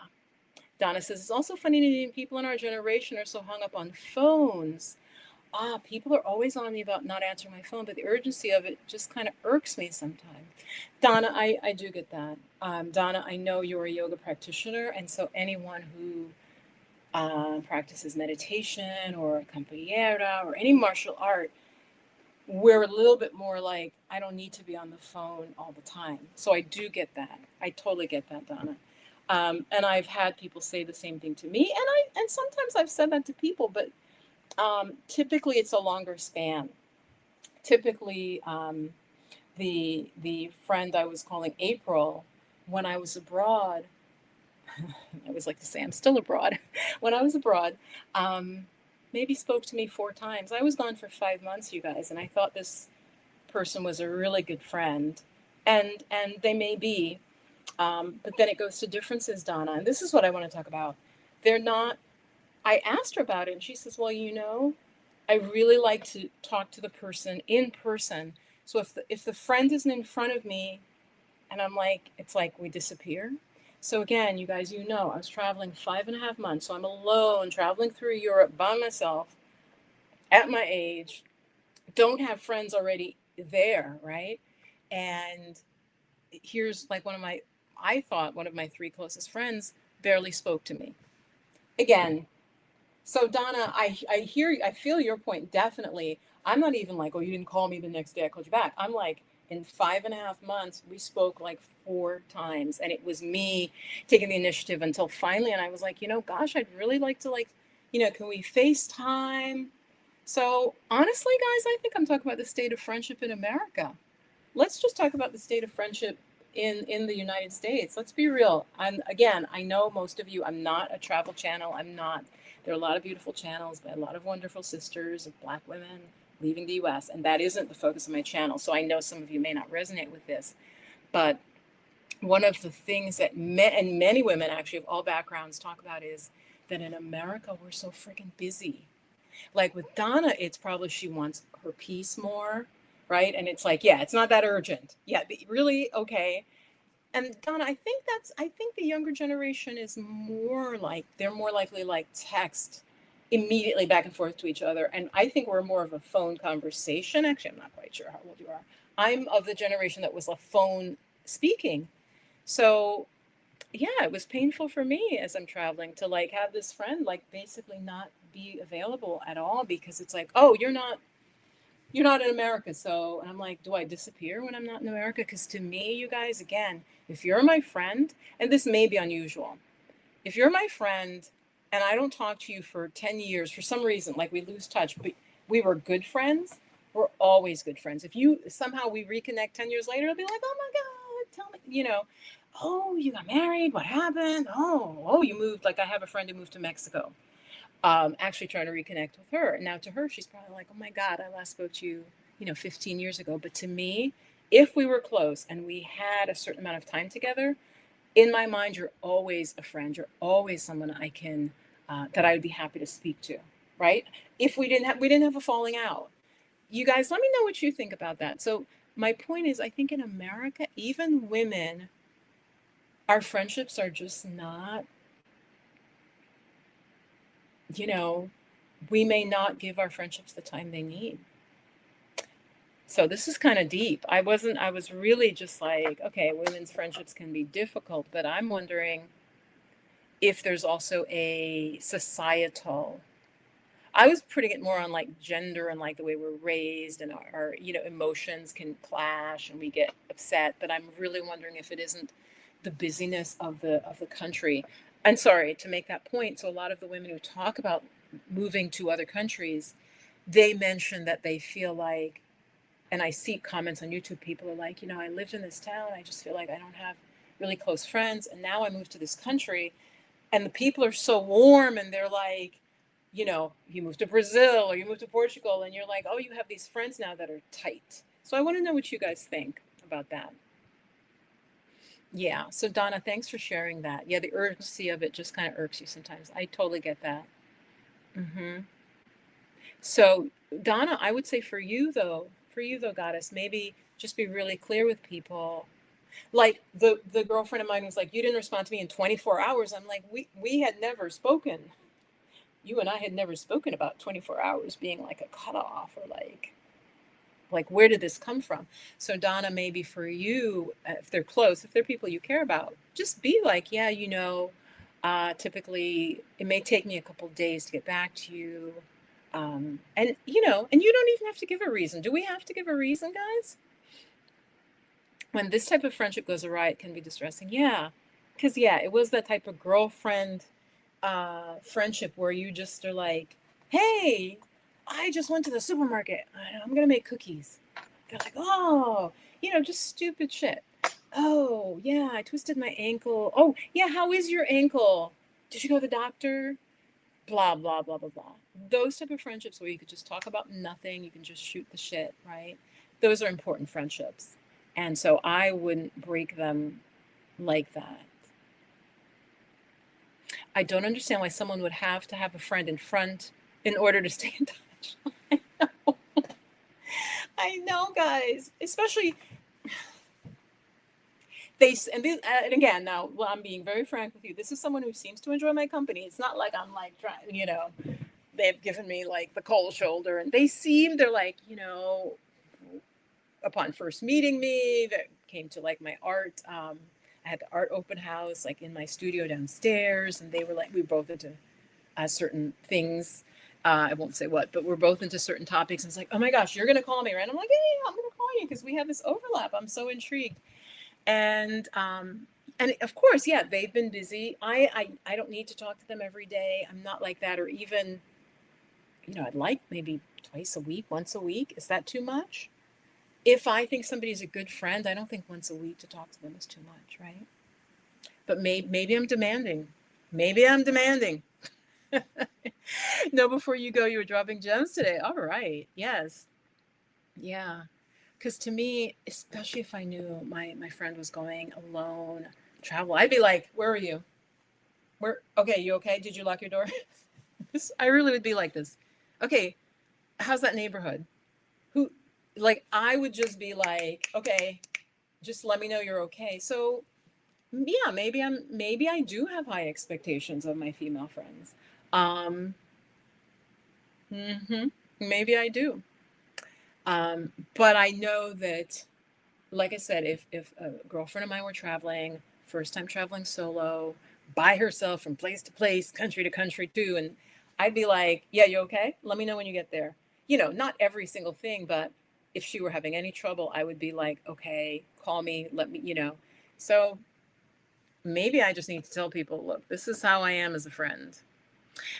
S1: Donna says it's also funny to me people in our generation are so hung up on phones. People are always on me about not answering my phone, but the urgency of it just kind of irks me sometimes. Donna, I do get that. Donna, I know you're a yoga practitioner, and so anyone who practices meditation or capoeira or any martial art, we're a little bit more like, I don't need to be on the phone all the time. So I do get that. I totally get that, Donna. And I've had people say the same thing to me, and sometimes I've said that to people, but typically it's a longer span. Typically, the friend I was calling April, when I was abroad, I always like to say I'm still abroad. When I was abroad, maybe spoke to me 4 times. I was gone for 5 months, you guys, and I thought this person was a really good friend, and they may be, but then it goes to differences, Donna, and this is what I want to talk about. They're not. I asked her about it and she says, well, I really like to talk to the person in person. So if the friend isn't in front of me and I'm like, it's like we disappear. So again, you guys, I was traveling 5.5 months. So I'm alone traveling through Europe by myself at my age, don't have friends already there, right? And here's like I thought one of my three closest friends barely spoke to me. Again, so Donna, I feel your point definitely. I'm not even like, oh, you didn't call me the next day, I called you back. I'm like, in 5.5 months, we spoke like 4 times, and it was me taking the initiative until finally, and I was like, gosh, I'd really like to can we FaceTime? So honestly, guys, I think I'm talking about the state of friendship in America. Let's just talk about the state of friendship in the United States. Let's be real. I know most of you, I'm not a travel channel. I'm not. There are a lot of beautiful channels by a lot of wonderful sisters of Black women leaving the US, and that isn't the focus of my channel. So I know some of you may not resonate with this, but one of the things that and many women actually of all backgrounds talk about is that in America we're so freaking busy. Like with Donna, it's probably she wants her peace more, right? And it's like, yeah, it's not that urgent. Yeah, really, okay. And Donna, I think the younger generation is more like, they're more likely like text immediately back and forth to each other. And I think we're more of a phone conversation. Actually, I'm not quite sure how old you are. I'm of the generation that was a phone speaking. So yeah, it was painful for me as I'm traveling to like have this friend like basically not be available at all because it's like, oh, you're not in America. So, and I'm like, do I disappear when I'm not in America? Because to me, you guys, again, if you're my friend, and this may be unusual, if you're my friend and I don't talk to you for 10 years for some reason, like we lose touch, but we were good friends, we're always good friends. If you somehow we reconnect 10 years later, it'll be like, oh my God, tell me, oh, you got married, what happened? Oh, you moved. Like I have a friend who moved to Mexico, actually trying to reconnect with her. Now to her, she's probably like, oh my God, I last spoke to you, 15 years ago. But to me, if we were close and we had a certain amount of time together, in my mind, you're always a friend. You're always someone I can that I would be happy to speak to, right? If we didn't have a falling out. You guys, let me know what you think about that. So my point is, I think in America, even women, our friendships are just not, you know, we may not give our friendships the time they need. So this is kind of deep. I was really just like, okay, women's friendships can be difficult, but I'm wondering if there's also a societal. I was putting it more on like gender and like the way we're raised and our emotions can clash and we get upset, but I'm really wondering if it isn't the busyness of the country. And sorry to make that point. So a lot of the women who talk about moving to other countries, they mention that they feel like, and I see comments on YouTube, people are like, I lived in this town, I just feel like I don't have really close friends, and now I moved to this country and the people are so warm and they're like, you move to Brazil or you move to Portugal and you're like, oh, you have these friends now that are tight. So I want to know what you guys think about that. Yeah. So Donna, thanks for sharing that. Yeah, the urgency of it just kind of irks you sometimes. I totally get that. Hmm. So Donna, I would say for you though, goddess, maybe just be really clear with people. Like the girlfriend of mine was like, you didn't respond to me in 24 hours. I'm like, we had never spoken. You and I had never spoken about 24 hours being like a cutoff or like where did this come from? So Donna, maybe for you, if they're close, if they're people you care about, just be like, yeah, typically it may take me a couple days to get back to you. And you don't even have to give a reason. Do we have to give a reason, guys? When this type of friendship goes awry, it can be distressing. Yeah. Because yeah, it was that type of girlfriend friendship where you just are like, hey, I just went to the supermarket. I'm gonna make cookies. They're like, oh, just stupid shit. Oh, yeah, I twisted my ankle. Oh, yeah, how is your ankle? Did you go to the doctor? Blah, blah, blah, blah, blah. Those type of friendships where you could just talk about nothing, you can just shoot the shit, right? Those are important friendships. And so I wouldn't break them like that. I don't understand why someone would have to have a friend in front in order to stay in touch. I know, guys, especially and again, now, well, I'm being very frank with you. This is someone who seems to enjoy my company. It's not like I'm like trying, they've given me like the cold shoulder, and they're like, upon first meeting me, that came to like my art. I had the art open house like in my studio downstairs, and they were like, we were both into certain things. I won't say what, but we're both into certain topics. And it's like, oh my gosh, you're going to call me, right? I'm like, hey, I'm going to call you because we have this overlap. I'm so intrigued. And of course, yeah, they've been busy. I don't need to talk to them every day. I'm not like that. Or even, I'd like maybe twice a week, once a week. Is that too much? If I think somebody's a good friend, I don't think once a week to talk to them is too much, right? But maybe I'm demanding. Maybe I'm demanding. No, before you go, you were dropping gems today. All right. Yes. Yeah. Because to me, especially if I knew my friend was going alone, travel, I'd be like, where are you? Where? Okay, you okay? Did you lock your door? I really would be like this. Okay, how's that neighborhood? Who, like, I would just be like, okay, just let me know you're okay. So yeah, maybe I do have high expectations of my female friends. Um, hmm maybe I do. But I know that, like I said, if a girlfriend of mine were traveling, first time traveling solo, by herself from place to place, country to country too, and I'd be like, "Yeah, you okay? Let me know when you get there." Not every single thing, but if she were having any trouble, I would be like, "Okay, call me, let me." So maybe I just need to tell people, "Look, this is how I am as a friend."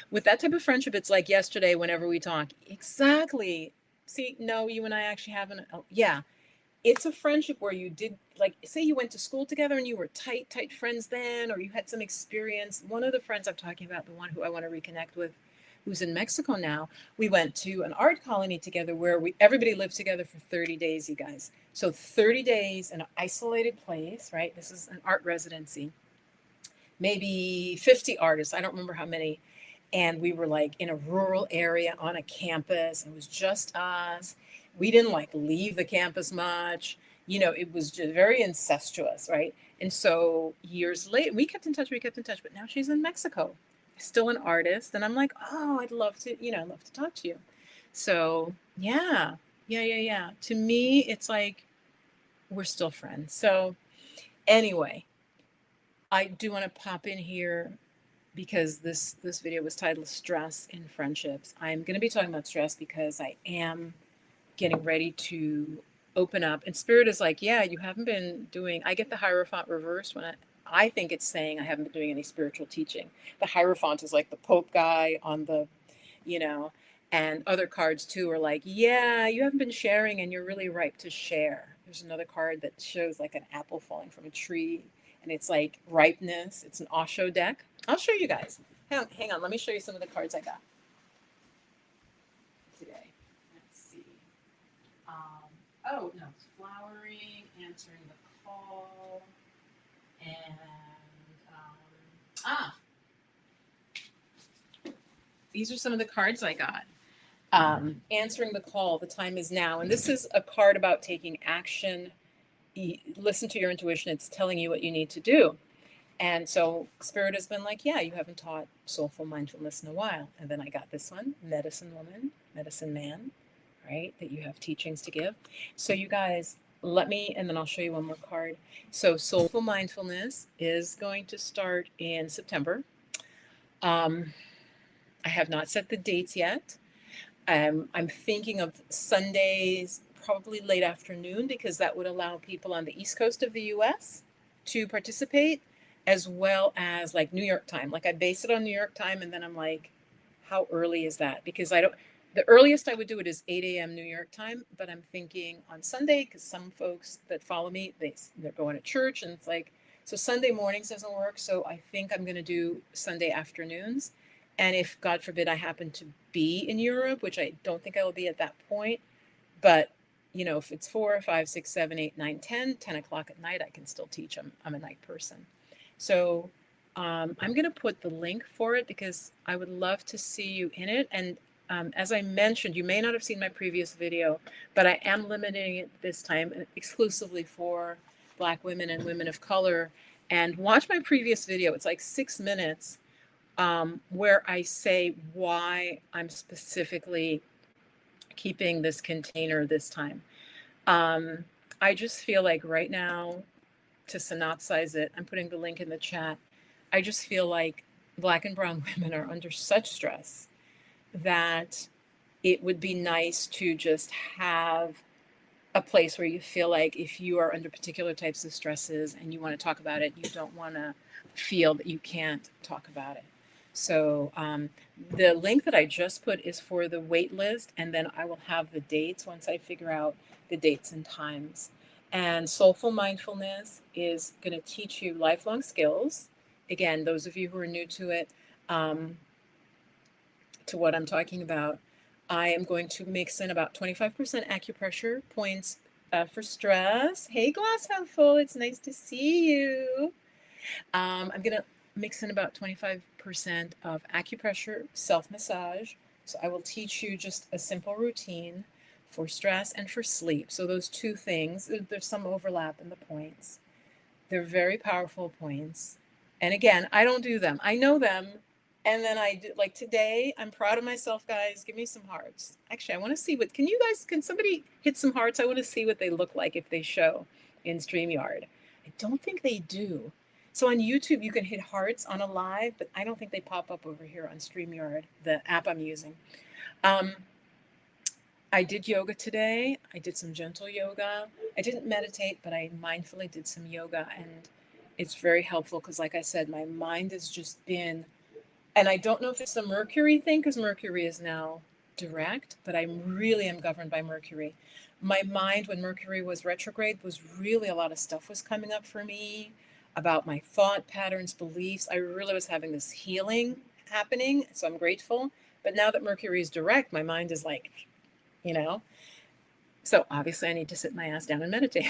S1: With that type of friendship, it's like yesterday whenever we talk. Exactly. See, no, you and I actually haven't. Oh, yeah, it's a friendship where you did, like, say you went to school together and you were tight friends then, or you had some experience. One of the friends I'm talking about, the one who I want to reconnect with, who's in Mexico now, we went to an art colony together where everybody lived together for 30 days, you guys. So 30 days in an isolated place, right? This is an art residency. Maybe 50 artists, I don't remember how many. And we were like in a rural area on a campus. It was just us. We didn't like leave the campus much. It was just very incestuous, right? And so years later, we kept in touch, but now she's in Mexico, still an artist. And I'm like, oh, I'd love to talk to you. So yeah, yeah. To me, it's like we're still friends. So anyway, I do want to pop in here because this video was titled Stress in Friendships. I'm going to be talking about stress because I am getting ready to open up, and Spirit is like, yeah, you haven't been doing, I get the Hierophant reversed when I think it's saying I haven't been doing any spiritual teaching. The Hierophant is like the Pope guy on the, you know and other cards too are like, yeah, you haven't been sharing and you're really ripe to share. There's another card that shows like an apple falling from a tree, and it's like ripeness. It's an Osho deck. I'll show you guys. Hang on, let me show you some of the cards I got today. Let's see. Oh no, it's flowering, answering the call, and ah, these are some of the cards I got. Answering the call, the time is now. And this is a card about taking action. Listen to your intuition, it's telling you what you need to do. And so Spirit has been like, yeah, you haven't taught soulful mindfulness in a while. And then I got this one, medicine woman, medicine man, right? That you have teachings to give. So you guys, and then I'll show you one more card. So soulful mindfulness is going to start in September. I have not set the dates yet. I'm thinking of Sundays, probably late afternoon, because that would allow people on the East Coast of the US to participate, as well as like New York time. Like I base it on New York time, and then I'm like, how early is that? Because the earliest I would do it is 8 a.m. New York time, but I'm thinking on Sunday, because some folks that follow me, they're going to church, and it's like, so Sunday mornings doesn't work. So I think I'm going to do Sunday afternoons. And if, God forbid, I happen to be in Europe, which I don't think I will be at that point, but if it's 4, 5, 6, 7, 8, 9, 10 o'clock at night, I can still teach. I'm a night person. So I'm going to put the link for it because I would love to see you in it. And as I mentioned, you may not have seen my previous video, but I am limiting it this time exclusively for Black women and women of color. And watch my previous video. It's like 6 minutes where I say why I'm specifically keeping this container this time. Um, I just feel like right now, to synopsize it, I'm putting the link in the chat. I just feel like Black and brown women are under such stress that it would be nice to just have a place where you feel like if you are under particular types of stresses and you want to talk about it, you don't want to feel that you can't talk about it. So the link that I just put is for the wait list, and then I will have the dates once I figure out the dates and times. And Soulful Mindfulness is going to teach you lifelong skills. Again, those of you who are new to it, um, to what I'm talking about, I am going to mix in about 25% acupressure points for stress. Hey, glass half full. It's nice to see you. I'm going to mix in about 25% of acupressure self massage. So I will teach you just a simple routine for stress and for sleep. So those two things, there's some overlap in the points. They're very powerful points. And again, I don't do them. I know them. And then I do, like today, I'm proud of myself, guys. Give me some hearts. Actually, I want to see can somebody hit some hearts? I want to see what they look like if they show in StreamYard. I don't think they do. So on YouTube, you can hit hearts on a live, but I don't think they pop up over here on StreamYard, the app I'm using. Um, I did yoga today. I did some gentle yoga. I didn't meditate, but I mindfully did some yoga, and it's very helpful because, like I said, my mind has just been, and I don't know if it's the Mercury thing because Mercury is now direct, but I really am governed by Mercury. My mind, when Mercury was retrograde, was really a lot of stuff was coming up for me about my thought patterns, beliefs. I really was having this healing happening, so I'm grateful. But now that Mercury is direct, my mind is like, you know, so obviously I need to sit my ass down and meditate,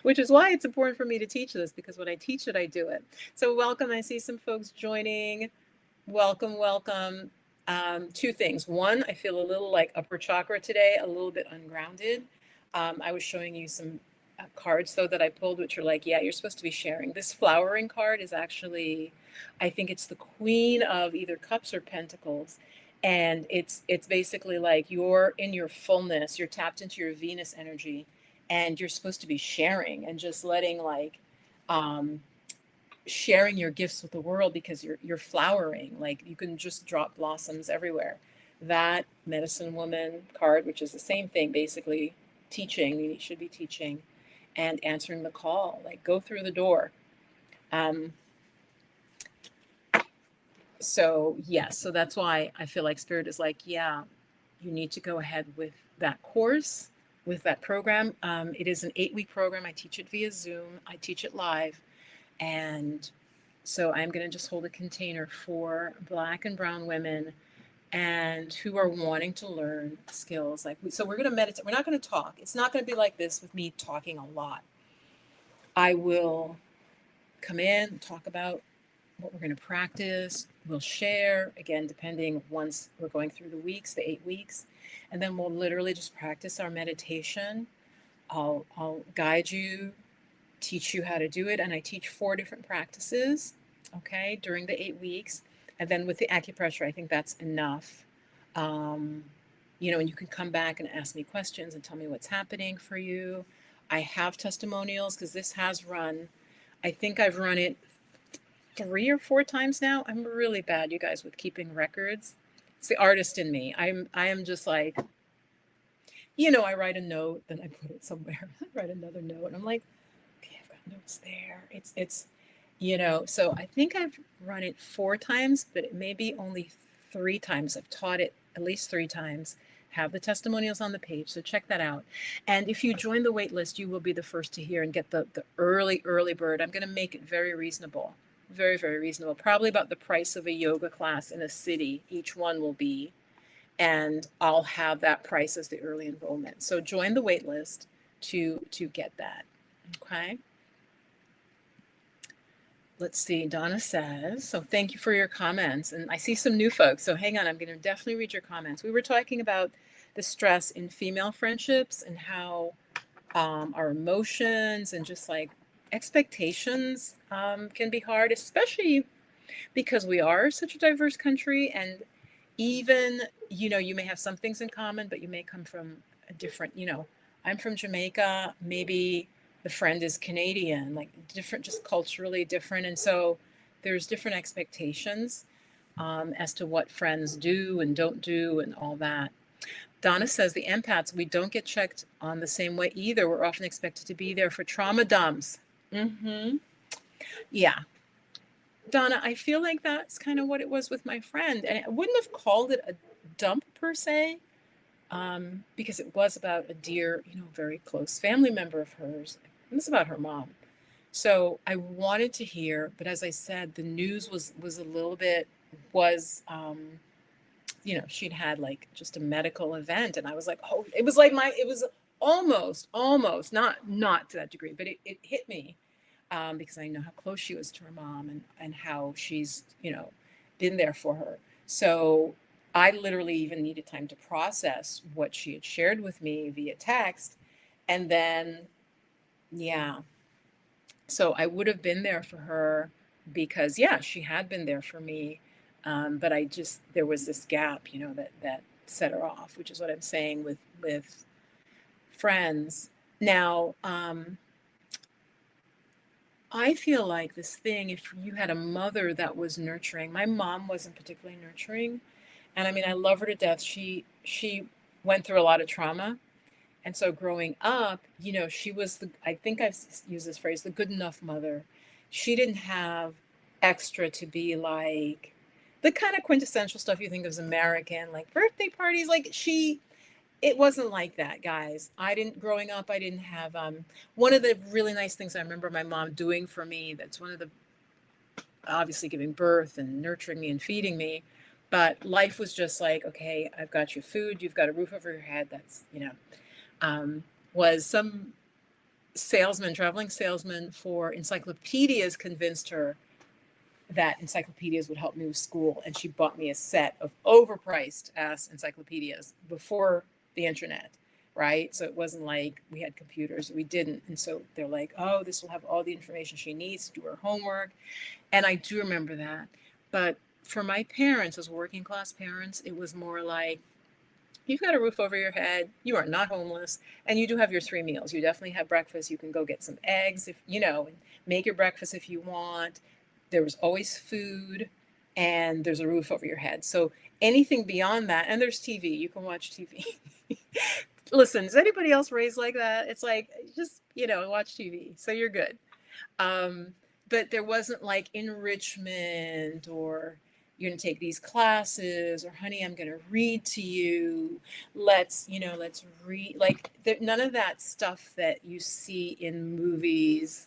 S1: which is why it's important for me to teach this, because when I teach it, I do it. So welcome. I see some folks joining. Welcome, welcome. Two things. One, I feel a little like upper chakra today, a little bit ungrounded. I was showing you some cards though that I pulled, which are like, yeah, you're supposed to be sharing. This flowering card is actually, I think it's the Queen of either Cups or Pentacles. And it's basically like you're in your fullness, you're tapped into your Venus energy, and you're supposed to be sharing and just letting like um sharing your gifts with the world because you're flowering, like you can just drop blossoms everywhere. That medicine woman card, which is the same thing, basically teaching, you should be teaching and answering the call, like go through the door. So yes, so that's why I feel like spirit is like, yeah, you need to go ahead with that course, with that program. It is an 8-week program. I teach it via Zoom, I teach it live. And so I'm going to just hold a container for Black and brown women and who are wanting to learn skills. Like, so we're going to meditate. We're not going to talk. It's not going to be like this with me talking a lot. I will come in, talk about what we're going to practice. We'll share, again, depending once we're going through the weeks, the 8 weeks. And then we'll literally just practice our meditation. I'll guide you, teach you how to do it. And I teach 4 different practices, okay, during the 8 weeks. And then with the acupressure, I think that's enough. And you can come back and ask me questions and tell me what's happening for you. I have testimonials because this has run, I think I've run it 3 or 4 times now. I'm really bad, you guys, with keeping records. It's the artist in me. I am just like, I write a note, then I put it somewhere. I write another note, and I'm like, okay, I've got notes there. So I think I've run it 4 times, but it may be only 3 times. I've taught it at least 3 times. Have the testimonials on the page, so check that out. And if you join the wait list, you will be the first to hear and get the early bird. I'm going to make it very reasonable, very, very reasonable. Probably about the price of a yoga class in a city, each one will be. And I'll have that price as the early enrollment. So join the wait list to get that, okay? let's see, Donna says, so thank you for your comments. And I see some new folks. So hang on, I'm going to definitely read your comments. We were talking about the stress in female friendships and how our emotions and just like expectations can be hard, especially because we are such a diverse country. And even, you may have some things in common, but you may come from a different, I'm from Jamaica, maybe the friend is Canadian, like different, just culturally different. And so there's different expectations as to what friends do and don't do and all that. Donna says the empaths, we don't get checked on the same way either. We're often expected to be there for trauma dumps. Mm-hmm. Yeah. Donna, I feel like that's kind of what it was with my friend. And I wouldn't have called it a dump per se, because it was about a dear, very close family member of hers. It was about her mom. So I wanted to hear, but as I said, the news was a little bit was she'd had like just a medical event, and I was like, oh, it was like it was almost not to that degree, but it hit me because I know how close she was to her mom and how she's, been there for her. So I literally even needed time to process what she had shared with me via text. And then, yeah, so I would have been there for her because, yeah, she had been there for me. But there was this gap, that set her off, which is what I'm saying with friends. Now, I feel like this thing, if you had a mother that was nurturing, my mom wasn't particularly nurturing. And I mean, I love her to death. She went through a lot of trauma. And so growing up, she was I think I've used this phrase, the good enough mother. She didn't have extra to be like the kind of quintessential stuff you think of as American, like birthday parties. Like it wasn't like that, guys. Growing up, I didn't have, one of the really nice things I remember my mom doing for me, that's one of the, obviously giving birth and nurturing me and feeding me, but life was just like, okay, I've got you food, you've got a roof over your head. That's, was some traveling salesman for encyclopedias convinced her that encyclopedias would help me with school. And she bought me a set of overpriced ass encyclopedias before the internet, right? So it wasn't like we had computers, we didn't. And so they're like, oh, this will have all the information she needs to do her homework. And I do remember that. But for my parents, as working class parents, it was more like, you've got a roof over your head, you are not homeless, and you do have your 3 meals. You definitely have breakfast. You can go get some eggs if and make your breakfast if you want. There was always food, and there's a roof over your head. So anything beyond that, and there's TV, you can watch TV. Listen, is anybody else raised like that? It's like, just, watch TV, so you're good. Um, but there wasn't like enrichment or you're going to take these classes or honey, I'm going to read to you. Let's read, like none of that stuff that you see in movies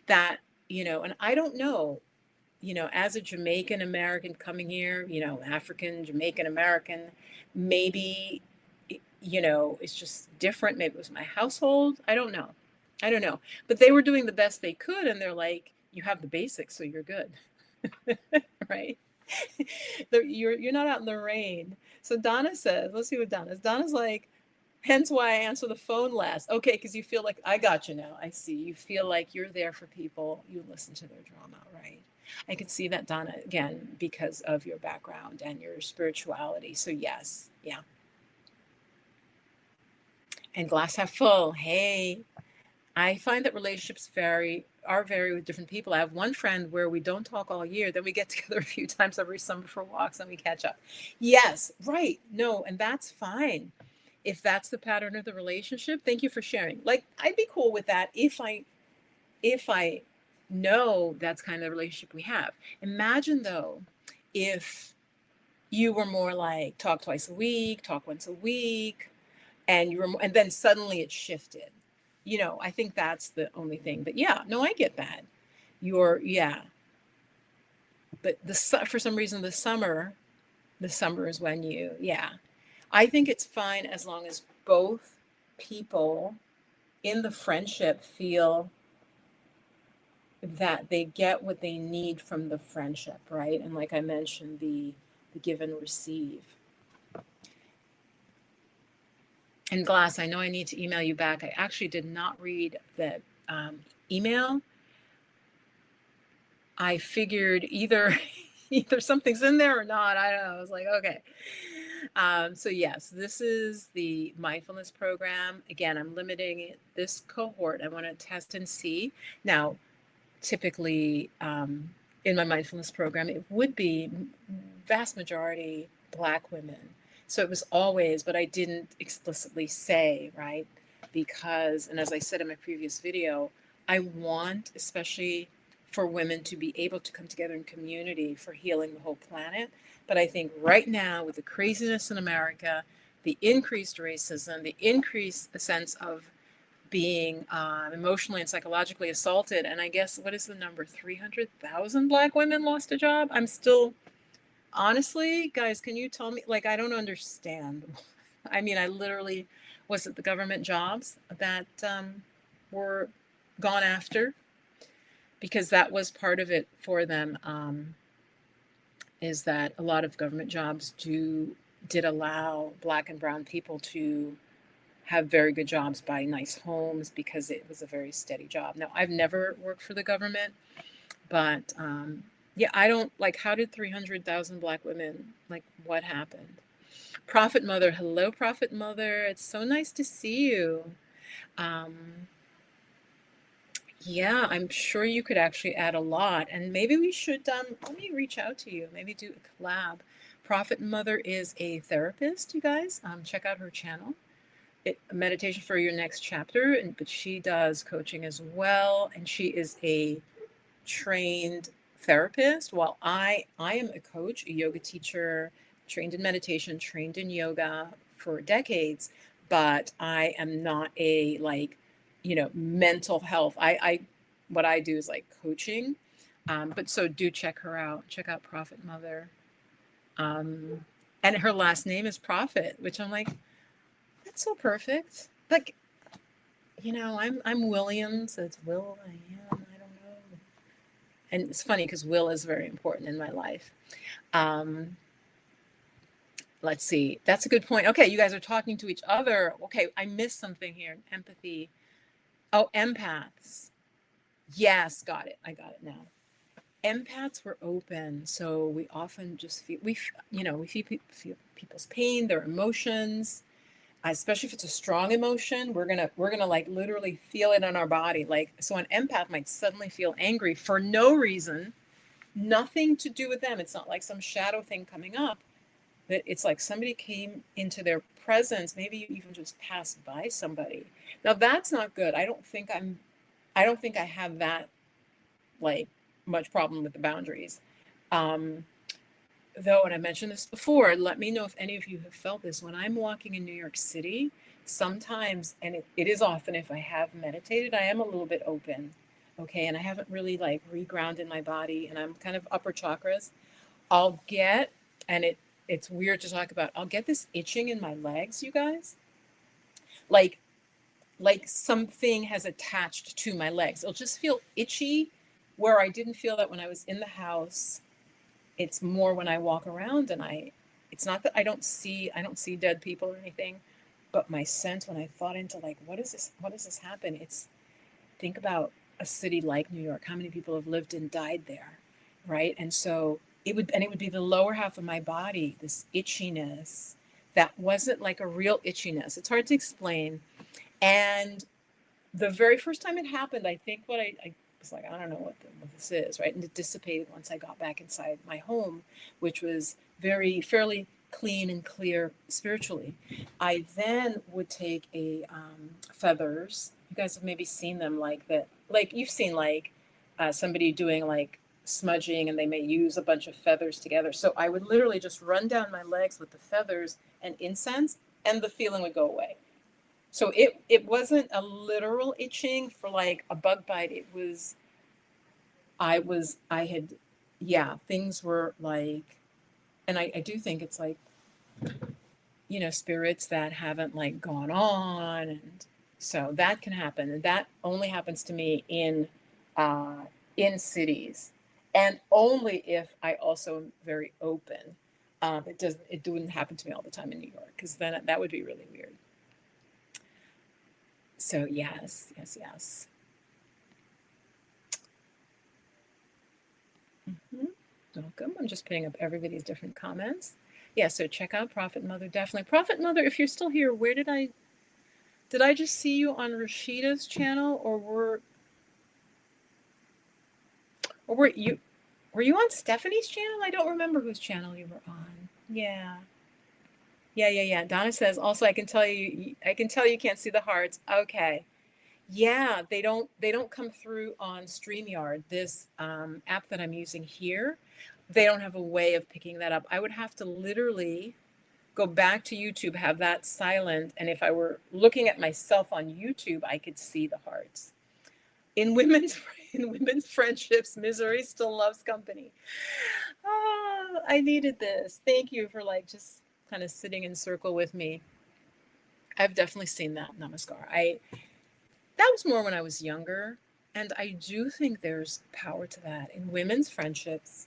S1: that, and I don't know, as a Jamaican American coming here, African, Jamaican American, maybe, it's just different. Maybe it was my household. I don't know. I don't know. But they were doing the best they could. And they're like, you have the basics, so you're good. Right? You're not out in the rain. So Donna says, let's see what Donna's like, hence why I answer the phone last. Okay, because you feel like, I got you now. I see. You feel like you're there for people. You listen to their drama, right? I could see that, Donna, again, because of your background and your spirituality. So yes, yeah. And glass half full. Hey, I find that relationships vary with different people. I have one friend where we don't talk all year, then we get together a few times every summer for walks and we catch up. Yes, right. No, and that's fine. If that's the pattern of the relationship, thank you for sharing. Like, I'd be cool with that if I know that's kind of the relationship we have. Imagine though, if you were more like talk twice a week, talk once a week, and and then suddenly it shifted. I think that's the only thing. But yeah, no, I get that. Yeah, but for some reason the summer is when yeah. I think it's fine as long as both people in the friendship feel that they get what they need from the friendship, right? And like I mentioned, the give and receive. And Glass, I know I need to email you back. I actually did not read the email. I figured either either something's in there or not. I don't know. I was like, okay. So yes, this is the mindfulness program. Again, I'm limiting this cohort. I want to test and see. Now, typically in my mindfulness program, it would be vast majority Black women. So it was always, but I didn't explicitly say, right? Because, and as I said in my previous video, I want, especially for women, to be able to come together in community for healing the whole planet. But I think right now, with the craziness in America, the increased racism, the increased sense of being emotionally and psychologically assaulted. And I guess, what is the number? 300,000 Black women lost a job. I'm still, honestly, guys, can you tell me? Like, I don't understand. I mean, I literally, was it the government jobs that were gone after? Because that was part of it for them, is that a lot of government jobs did allow Black and brown people to have very good jobs, buy nice homes, because it was a very steady job. Now, I've never worked for the government, but yeah, I don't like, how did 300,000 Black women, like, what happened? Prophet Mother, hello, Prophet Mother. It's so nice to see you. Um, yeah, I'm sure you could actually add a lot, and maybe we should, let me reach out to you, maybe do a collab. Prophet Mother is a therapist, you guys. Check out her channel. Meditation for your next chapter, but she does coaching as well, and she is a trained therapist. While I am a coach, a yoga teacher, trained in meditation, trained in yoga for decades, but I am not a, like, mental health. I what I do is like coaching, but so do check her out. Check out Prophet Mother, um, and her last name is Prophet, which I'm like, that's so perfect. Like, I'm Williams. So it's Will I am. I don't know. And it's funny because Will is very important in my life. Um, let's see. That's a good point. Okay, you guys are talking to each other. Okay, I missed something here. Empathy. Oh, empaths. Yes, got it. I got it now. Empaths were open, so we often just feel people's pain, their emotions, especially if it's a strong emotion. We're gonna like literally feel it in our body. Like, so an empath might suddenly feel angry for no reason, nothing to do with them. It's not like some shadow thing coming up, but it's like somebody came into their presence. Maybe you even just passed by somebody. Now that's not good. I don't think I have that, like, much problem with the boundaries. um Though, and I mentioned this before, let me know if any of you have felt this. When I'm walking in New York City, sometimes, and it is often, if I have meditated, I am a little bit open, okay, and I haven't really like regrounded my body, and I'm kind of upper chakras. I'll get, and it's weird to talk about, I'll get this itching in my legs, you guys, like something has attached to my legs. It'll just feel itchy, where I didn't feel that when I was in the house. It's more when I walk around, and it's not that I don't see dead people or anything, but my sense, when I thought into like, what does this happen? It's, think about a city like New York, how many people have lived and died there, right? And so it would be the lower half of my body, this itchiness that wasn't like a real itchiness. It's hard to explain. And the very first time it happened, I think I was like, I don't know what this is, right? And it dissipated once I got back inside my home, which was fairly clean and clear spiritually. I then would take a feathers. You guys have maybe seen them, like that, like you've seen like somebody doing like smudging, and they may use a bunch of feathers together. So I would literally just run down my legs with the feathers and incense, and the feeling would go away. So it wasn't a literal itching for like a bug bite. It was, I had, yeah, things were like, and I do think it's like, spirits that haven't like gone on. And so that can happen. And that only happens to me uh in cities, and only if I also am very open. It wouldn't happen to me all the time in New York, because then that would be really weird. So yes, yes, yes. Hmm. Welcome. I'm just putting up everybody's different comments. Yeah, so check out Prophet Mother, definitely. Prophet Mother, if you're still here, where did I just see you on Rashida's channel, or were you on Stephanie's channel? I don't remember whose channel you were on. Yeah. Yeah. Donna says, also I can tell you can't see the hearts. Okay. Yeah, they don't come through on StreamYard, this app that I'm using here. They don't have a way of picking that up. I would have to literally go back to YouTube, have that silent, and if I were looking at myself on YouTube, I could see the hearts. In women's in women's friendships, misery still loves company. Oh, I needed this. Thank you for like just kind of sitting in circle with me. I've definitely seen that, Namaskar. I That was more when I was younger, and I do think there's power to that in women's friendships.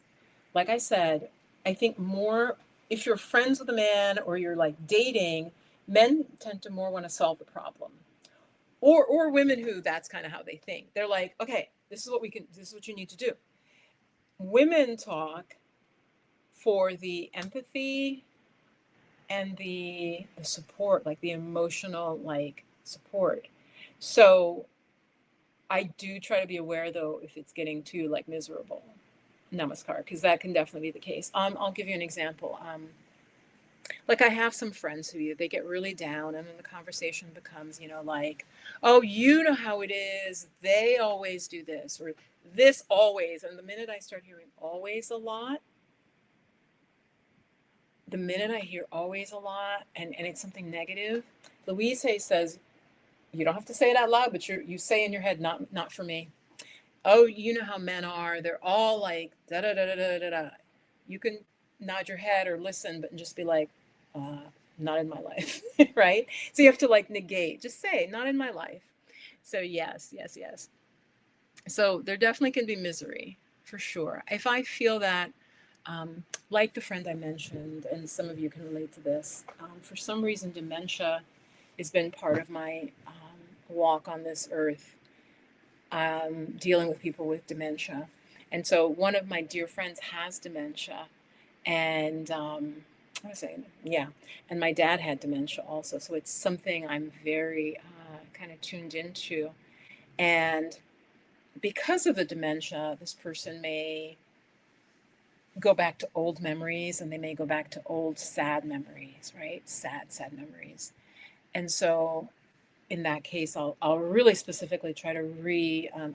S1: Like I said, I think more if you're friends with a man or you're like dating, men tend to more want to solve the problem. Or women who that's kind of how they think. They're like, okay, this is what you need to do. Women talk for the empathy and the support, like the emotional like support. So I do try to be aware though if it's getting too like miserable. Namaskar, because that can definitely be the case. I'll give you an example. Like I have some friends who they get really down, and then the conversation becomes, like, oh, you know how it is. They always do this, or this always. And the minute I start hearing always a lot, the minute I hear always a lot, and it's something negative, Louise Hay says, you don't have to say it out loud, but you say in your head, not for me. Oh, you know how men are. They're all like da da da da da da da. You can nod your head or listen, but just be like, not in my life, right? So you have to like negate. Just say, not in my life. So yes. So there definitely can be misery for sure. If I feel that, like the friend I mentioned, and some of you can relate to this, for some reason dementia has been part of my walk on this earth, dealing with people with dementia. And so one of my dear friends has dementia, and I was saying, yeah, and my dad had dementia also. So it's something I'm very kind of tuned into. And because of the dementia, this person may go back to old memories, and they may go back to old sad memories, right? Sad memories. And so in that case, I'll really specifically try to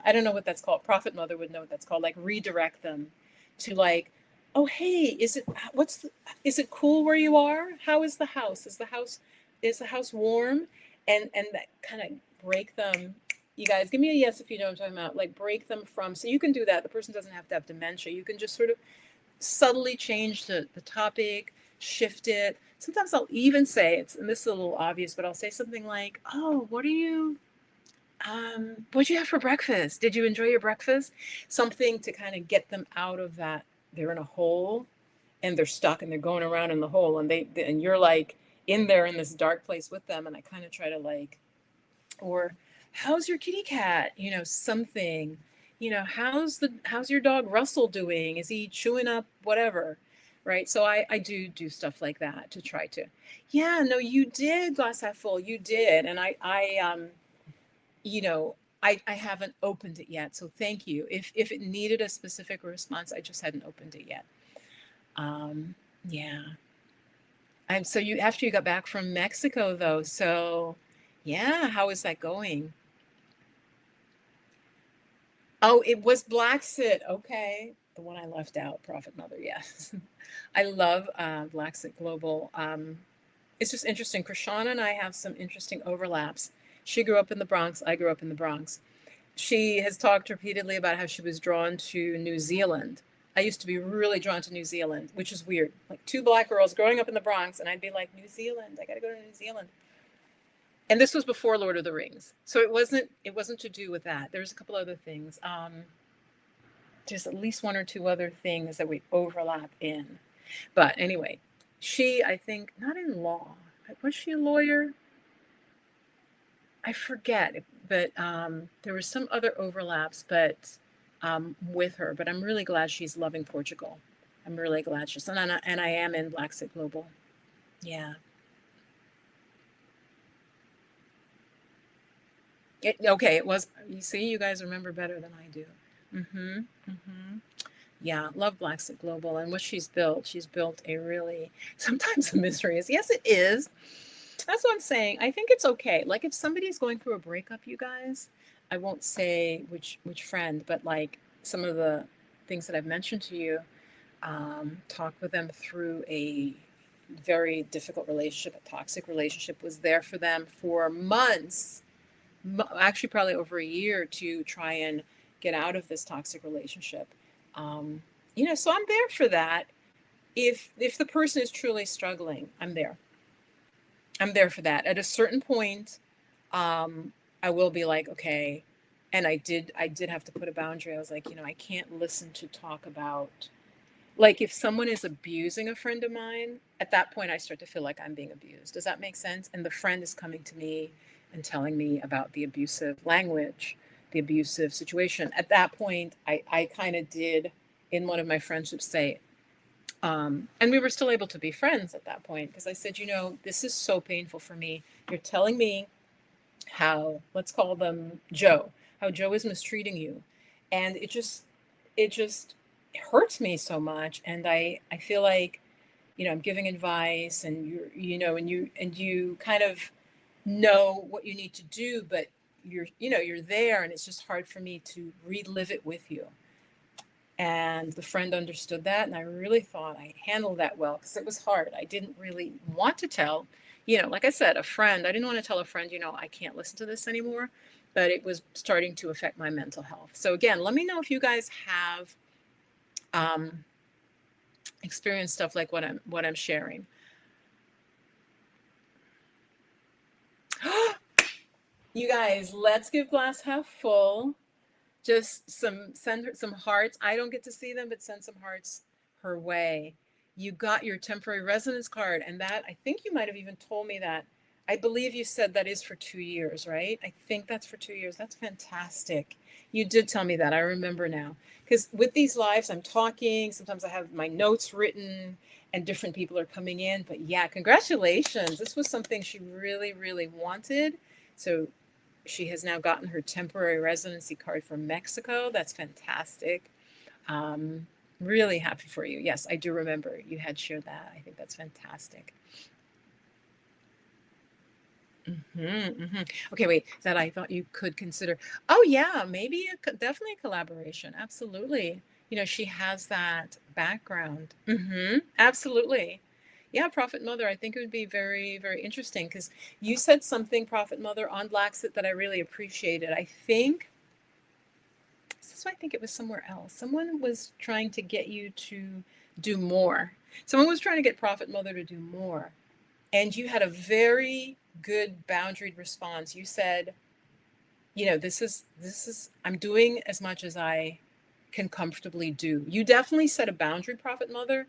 S1: I don't know what that's called. Prophet Mother would know what that's called. Like redirect them to like, oh hey, is it cool where you are? How is the house? Is the house warm? And that kind of break them. You guys, give me a yes if you know what I'm talking about. Like break them from. So you can do that. The person doesn't have to have dementia. You can just sort of subtly change the topic, shift it. Sometimes I'll even say it's, and this is a little obvious, but I'll say something like, "Oh, what'd you have for breakfast? Did you enjoy your breakfast?" Something to kind of get them out of that. They're in a hole and they're stuck and they're going around in the hole, and you're like in there in this dark place with them. And I kind of try to like, or how's your kitty cat, something, how's your dog Russell doing, is he chewing up whatever, right? So I do stuff like that to try to, yeah, no, you did, glass half full, you did. And you know I haven't opened it yet, so thank you. If it needed a specific response, I just hadn't opened it yet. Yeah. And so you, after you got back from Mexico though, so yeah, how is that going? Oh, it was Black Sit. Okay. The one I left out, Prophet Mother. Yes. I love Black Sit Global. It's just interesting. Krishana and I have some interesting overlaps. She grew up in the Bronx. I grew up in the Bronx. She has talked repeatedly about how she was drawn to New Zealand. I used to be really drawn to New Zealand, which is weird. Like two Black girls growing up in the Bronx, and I'd be like, New Zealand, I got to go to New Zealand. And this was before Lord of the Rings, so it wasn't to do with that. There's a couple other things. there's at least one or two other things that we overlap in. But anyway, she, I think, not in law. Was she a lawyer? I forget, but there were some other overlaps, but with her. But I'm really glad she's loving Portugal. I'm really glad she's, and I am in Black Sit Global. Yeah. Okay, it was. You see, you guys remember better than I do. Mm-hmm. Mm-hmm. Yeah, love Black Sit Global and what she's built. She's built a really, sometimes the mystery is, yes, it is. That's what I'm saying. I think it's okay. Like if somebody's going through a breakup, you guys, I won't say which friend, but like some of the things that I've mentioned to you, talk with them through a very difficult relationship, a toxic relationship, was there for them for months, actually probably over a year to try and get out of this toxic relationship. Um, so I'm there for that. If the person is truly struggling, I'm there. I'm there for that. At a certain point, I will be like, okay, and I did have to put a boundary. I was like, I can't listen to talk about, like, if someone is abusing a friend of mine, at that point I start to feel like I'm being abused. Does that make sense? And the friend is coming to me and telling me about the abusive language, the abusive situation. At that point, I kind of did, in one of my friendships, say, and we were still able to be friends at that point because I said, this is so painful for me. You're telling me how, let's call them Joe, how Joe is mistreating you. And it just hurts me so much. And I feel like, I'm giving advice and and you kind of know what you need to do, but you're there and it's just hard for me to relive it with you. And the friend understood that. And I really thought I handled that well because it was hard. I didn't really want to tell, like I said, a friend, I didn't want to tell a friend, I can't listen to this anymore, but it was starting to affect my mental health. So again, let me know if you guys have um, experienced stuff like what I'm sharing. You guys, let's give glass half full. Just send her some hearts. I don't get to see them, but send some hearts her way. You got your temporary residence card, and that, I think you might have even told me that. I believe you said that is for 2 years, right? I think that's for 2 years. That's fantastic. You did tell me that. I remember now. Because with these lives, I'm talking. Sometimes I have my notes written, and different people are coming in. But yeah, congratulations. This was something she really, really wanted. So she has now gotten her temporary residency card from Mexico. That's fantastic. Um, really happy for you. Yes, I do remember you had shared that. I think that's fantastic. Okay, wait, that I thought you could consider. Oh, yeah, maybe definitely a collaboration. Absolutely. She has that background. Absolutely. Yeah, Prophet Mother, I think it would be very, very interesting because you said something, Prophet Mother, on Black Sit that I really appreciated. I think, this is why I think it was somewhere else. Someone was trying to get you to do more. Someone was trying to get Prophet Mother to do more. And you had a very good boundaried response. You said, this is I'm doing as much as I can comfortably do. You definitely set a boundary, Prophet Mother,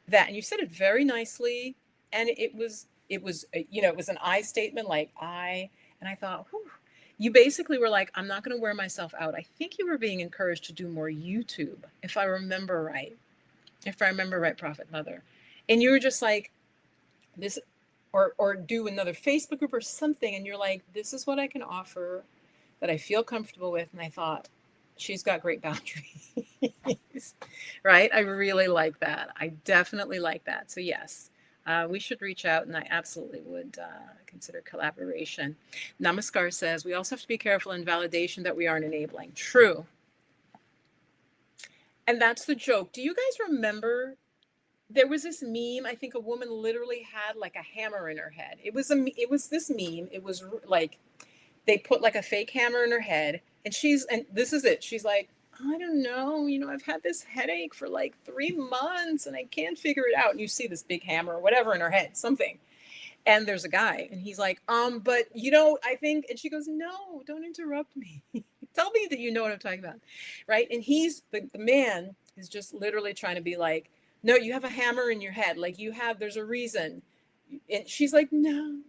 S1: that, and you said it very nicely. And it was an I statement, like and I thought, whew, you basically were like, I'm not going to wear myself out. I think you were being encouraged to do more YouTube, if I remember right. If I remember right, Prophet Mother. And you were just like, this, or do another Facebook group or something, and you're like, this is what I can offer that I feel comfortable with. And I thought, she's got great boundaries. Right? I really like that. I definitely like that. So yes, we should reach out, and I absolutely would consider collaboration. Namaskar says, we also have to be careful in validation that we aren't enabling. True. And that's the joke. Do you guys remember, there was this meme? I think a woman literally had like a hammer in her head. It was this meme. It was like they put like a fake hammer in her head, and this is it. She's like, I don't know, I've had this headache for like 3 months and I can't figure it out. And you see this big hammer or whatever in her head, something. And there's a guy and he's like, but I think, and she goes, no, don't interrupt me. Tell me that you know what I'm talking about, right? And he's the man is just literally trying to be like, no, you have a hammer in your head. Like you have, there's a reason. And she's like, no,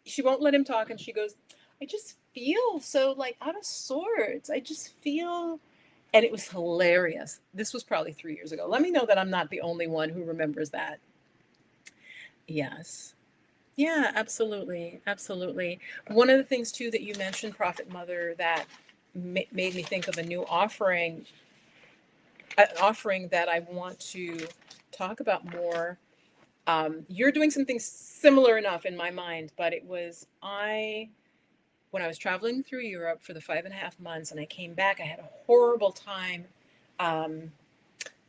S1: she won't let him talk. And she goes, I just feel so like out of sorts. I just feel, and it was hilarious. This was probably 3 years ago. Let me know that I'm not the only one who remembers that. Yes. Yeah, absolutely. Absolutely. One of the things too that you mentioned, Prophet Mother, that made me think of a new offering, an offering that I want to talk about more. You're doing something similar enough in my mind, but it was when I was traveling through Europe for the 5.5 months and I came back, I had a horrible time um,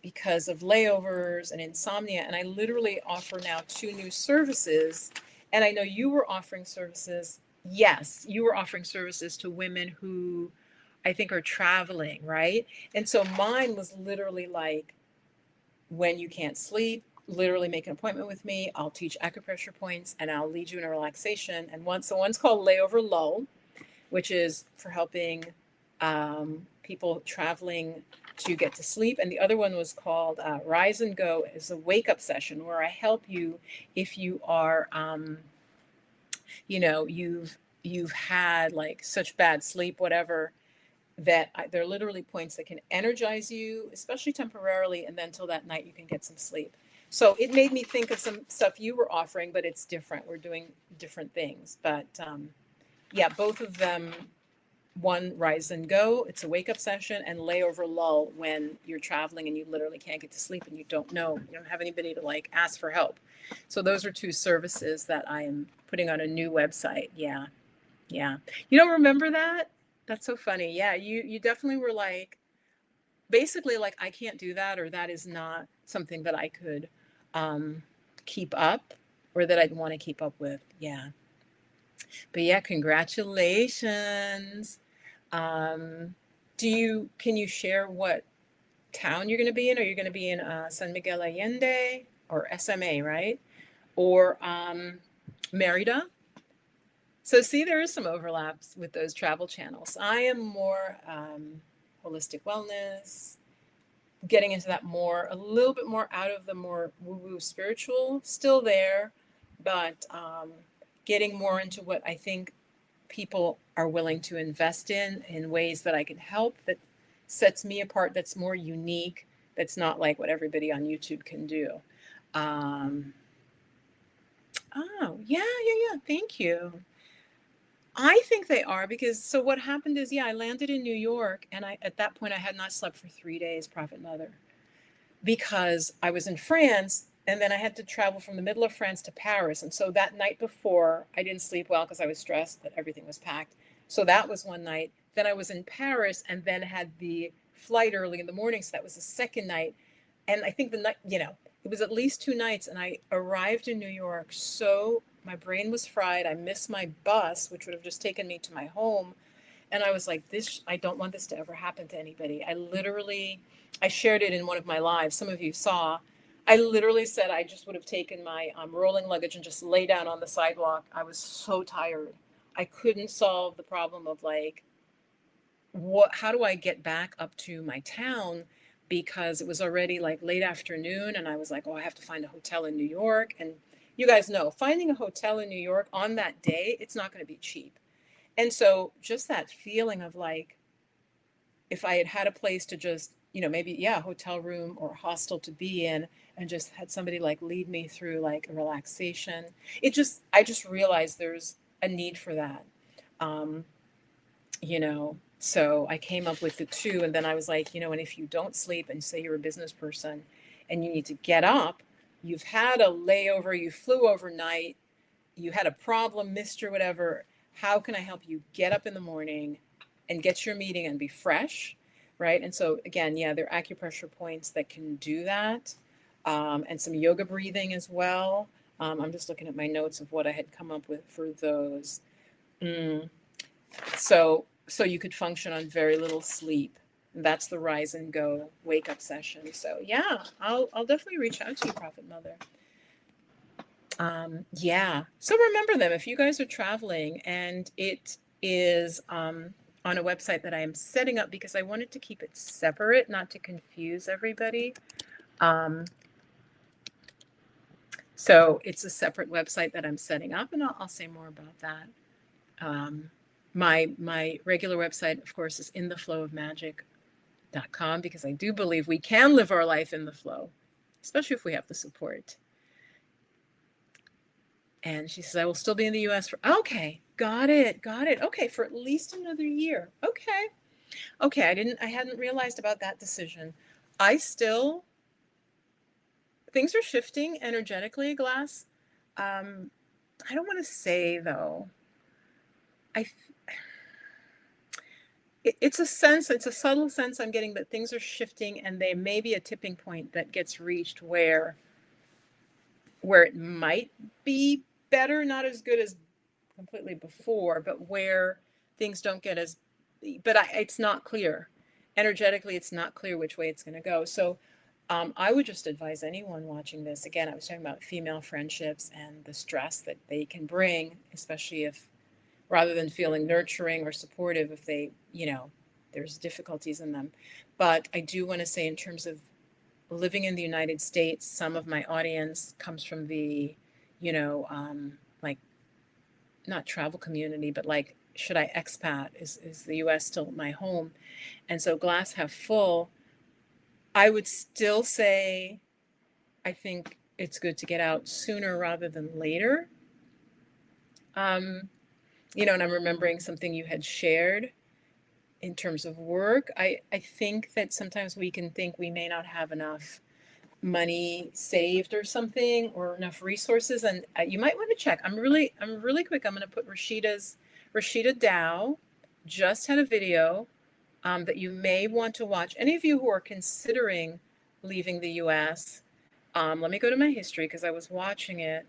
S1: because of layovers and insomnia. And I literally offer now 2 new services. And I know you were offering services. Yes, you were offering services to women who I think are traveling, right? And so mine was literally like, when you can't sleep, literally make an appointment with me. I'll teach acupressure points and I'll lead you in a relaxation. And one's called Layover Lull, which is for helping people traveling to get to sleep. And the other one was called Rise and Go, is a wake up session where I help you if you are, you've had like such bad sleep, whatever, that they're literally points that can energize you, especially temporarily, and then till that night you can get some sleep. So it made me think of some stuff you were offering, but it's different. We're doing different things. But yeah, both of them, one Rise and Go, it's a wake up session, and Layover Lull when you're traveling and you literally can't get to sleep and you don't have anybody to like ask for help. So those are 2 services that I am putting on a new website. Yeah. Yeah. You don't remember that? That's so funny. Yeah, you definitely were like basically like I can't do that, or that is not something that I could um keep up or that I'd want to keep up with. Yeah. But yeah, congratulations. Um can you share what town you're going to be in? Are you going to be in San Miguel Allende or SMA, right? Or Merida? So see, there is some overlaps with those travel channels. I am more holistic wellness, getting into that more, a little bit more out of the more woo-woo spiritual, still there, but getting more into what I think people are willing to invest in ways that I can help, that sets me apart, that's more unique, that's not like what everybody on YouTube can do. Um, oh, yeah, yeah, yeah. Thank you. I think they are because so what happened is, yeah, I landed in New York and at that point I had not slept for 3 days, Prophet Mother, because I was in France and then I had to travel from the middle of France to Paris. And so that night before, I didn't sleep well because I was stressed that everything was packed. So that was one night. Then I was in Paris and then had the flight early in the morning. So that was the second night. And I think the night, it was at least 2 nights. And I arrived in New York. So my brain was fried. I missed my bus, which would have just taken me to my home. And I was like, I don't want this to ever happen to anybody. I shared it in one of my lives. Some of you saw. I literally said I just would have taken my rolling luggage and just lay down on the sidewalk. I was so tired. I couldn't solve the problem of like, how do I get back up to my town? Because it was already like late afternoon. And I was like, oh, I have to find a hotel in New York. And you guys know, finding a hotel in New York on that day, it's not going to be cheap. And so just that feeling of like, if I had had a place to just, maybe, yeah, hotel room or hostel to be in and just had somebody like lead me through like a relaxation, I just realized there's a need for that. Um, so I came up with the 2 and then I was like, and if you don't sleep and say you're a business person and you need to get up, you've had a layover, you flew overnight, you had a problem, missed or whatever, how can I help you get up in the morning and get your meeting and be fresh, right? And so again, yeah, there are acupressure points that can do that, and some yoga breathing as well. I'm just looking at my notes of what I had come up with for those. Mm. So you could function on very little sleep. That's the Rise and Go wake up session. So yeah, I'll definitely reach out to you, Prophet Mother. Yeah. So remember them if you guys are traveling and it is on a website that I am setting up because I wanted to keep it separate, not to confuse everybody. So it's a separate website that I'm setting up, and I'll say more about that. My regular website, of course, is intheflowofmagic.com, because I do believe we can live our life in the flow, especially if we have the support. And she says, I will still be in the US for, okay, got it. Okay, for at least another year. Okay, I hadn't realized about that decision. Things are shifting energetically, Glass. I don't want to say, though, it's a subtle sense I'm getting that things are shifting, and there may be a tipping point that gets reached where it might be better, not as good as completely before, but where things don't get as, it's not clear. Energetically, it's not clear which way it's going to go. So I would just advise anyone watching this. Again, I was talking about female friendships and the stress that they can bring, especially if, rather than feeling nurturing or supportive, if they, there's difficulties in them. But I do want to say, in terms of living in the United States, some of my audience comes from the, like, not travel community, but like, should I expat? Is the US still my home? And so glass half full, I would still say, I think it's good to get out sooner rather than later. And I'm remembering something you had shared in terms of work. I think that sometimes we can think we may not have enough money saved or something, or enough resources, and you might want to check. I'm really quick. I'm going to put Rashida Dow just had a video that you may want to watch. Any of you who are considering leaving the US, let me go to my history, because I was watching it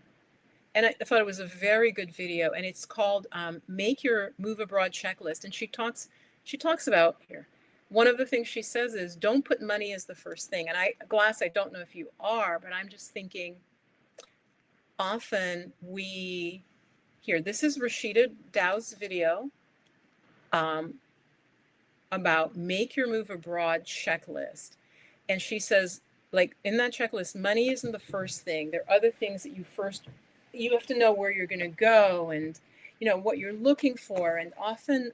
S1: and I thought it was a very good video, and it's called Make Your Move Abroad Checklist. And she talks about here. One of the things she says is, don't put money as the first thing. And Glass, I don't know if you are, but I'm just thinking, often this is Rashida Dow's video about Make Your Move Abroad Checklist. And she says, like, in that checklist, money isn't the first thing. There are other things that you have to know where you're going to go, and what you're looking for. And often,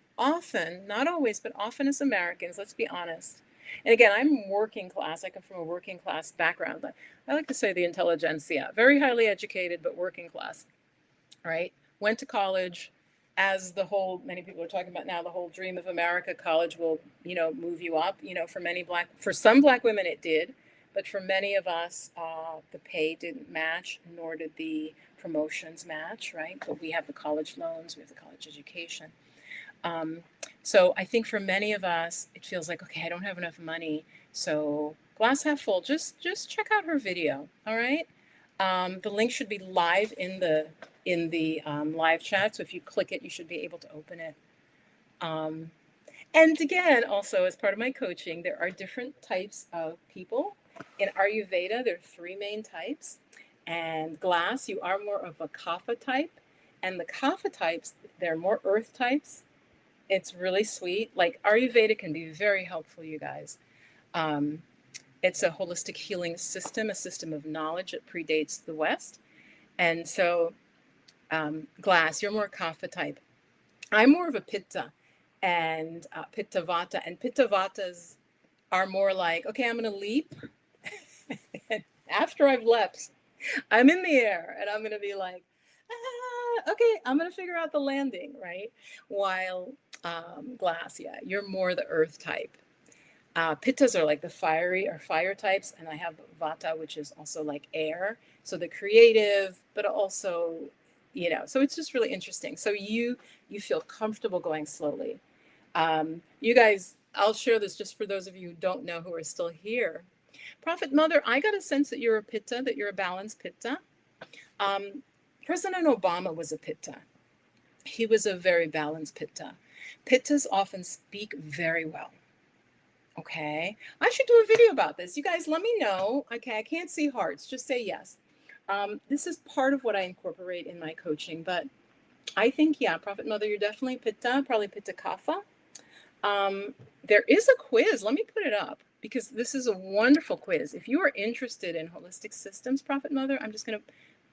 S1: not always, but often, as Americans, let's be honest. And again, I'm working class. I come from a working class background. I like to say the intelligentsia, very highly educated, but working class, right? Went to college, as many people are talking about now, the whole dream of America. College will, move you up. For some Black women, it did. But for many of us, the pay didn't match, nor did the promotions match, right? But we have the college loans, we have the college education. So I think for many of us, it feels like, okay, I don't have enough money. So glass half full, just check out her video, all right? The link should be live in the live chat. So if you click it, you should be able to open it. And again, also as part of my coaching, there are different types of people. In Ayurveda, there are 3 main types. And Glass, you are more of a Kapha type. And the Kapha types, they're more earth types. It's really sweet. Like, Ayurveda can be very helpful, you guys. It's a holistic healing system, a system of knowledge that predates the West. And so, Glass, you're more Kapha type. I'm more of a Pitta, and Pitta Vata. And Pitta Vatas are more like, okay, I'm going to leap. After I've leapt, I'm in the air, and I'm going to be like, okay, I'm going to figure out the landing, right? While Glass, yeah, you're more the earth type. Pittas are like the fire types, and I have Vata, which is also like air. So the creative, but also, so it's just really interesting. So you feel comfortable going slowly. You guys, I'll share this just for those of you who don't know, who are still here. Prophet Mother, I got a sense that you're a Pitta, that you're a balanced Pitta. President Obama was a Pitta. He was a very balanced Pitta. Pittas often speak very well. Okay, I should do a video about this. You guys, let me know. Okay, I can't see hearts. Just say yes. This is part of what I incorporate in my coaching, but I think, yeah, Prophet Mother, you're definitely Pitta, probably Pitta Kapha. There is a quiz. Let me put it up because this is a wonderful quiz. If you are interested in holistic systems, Prophet Mother, I'm just going to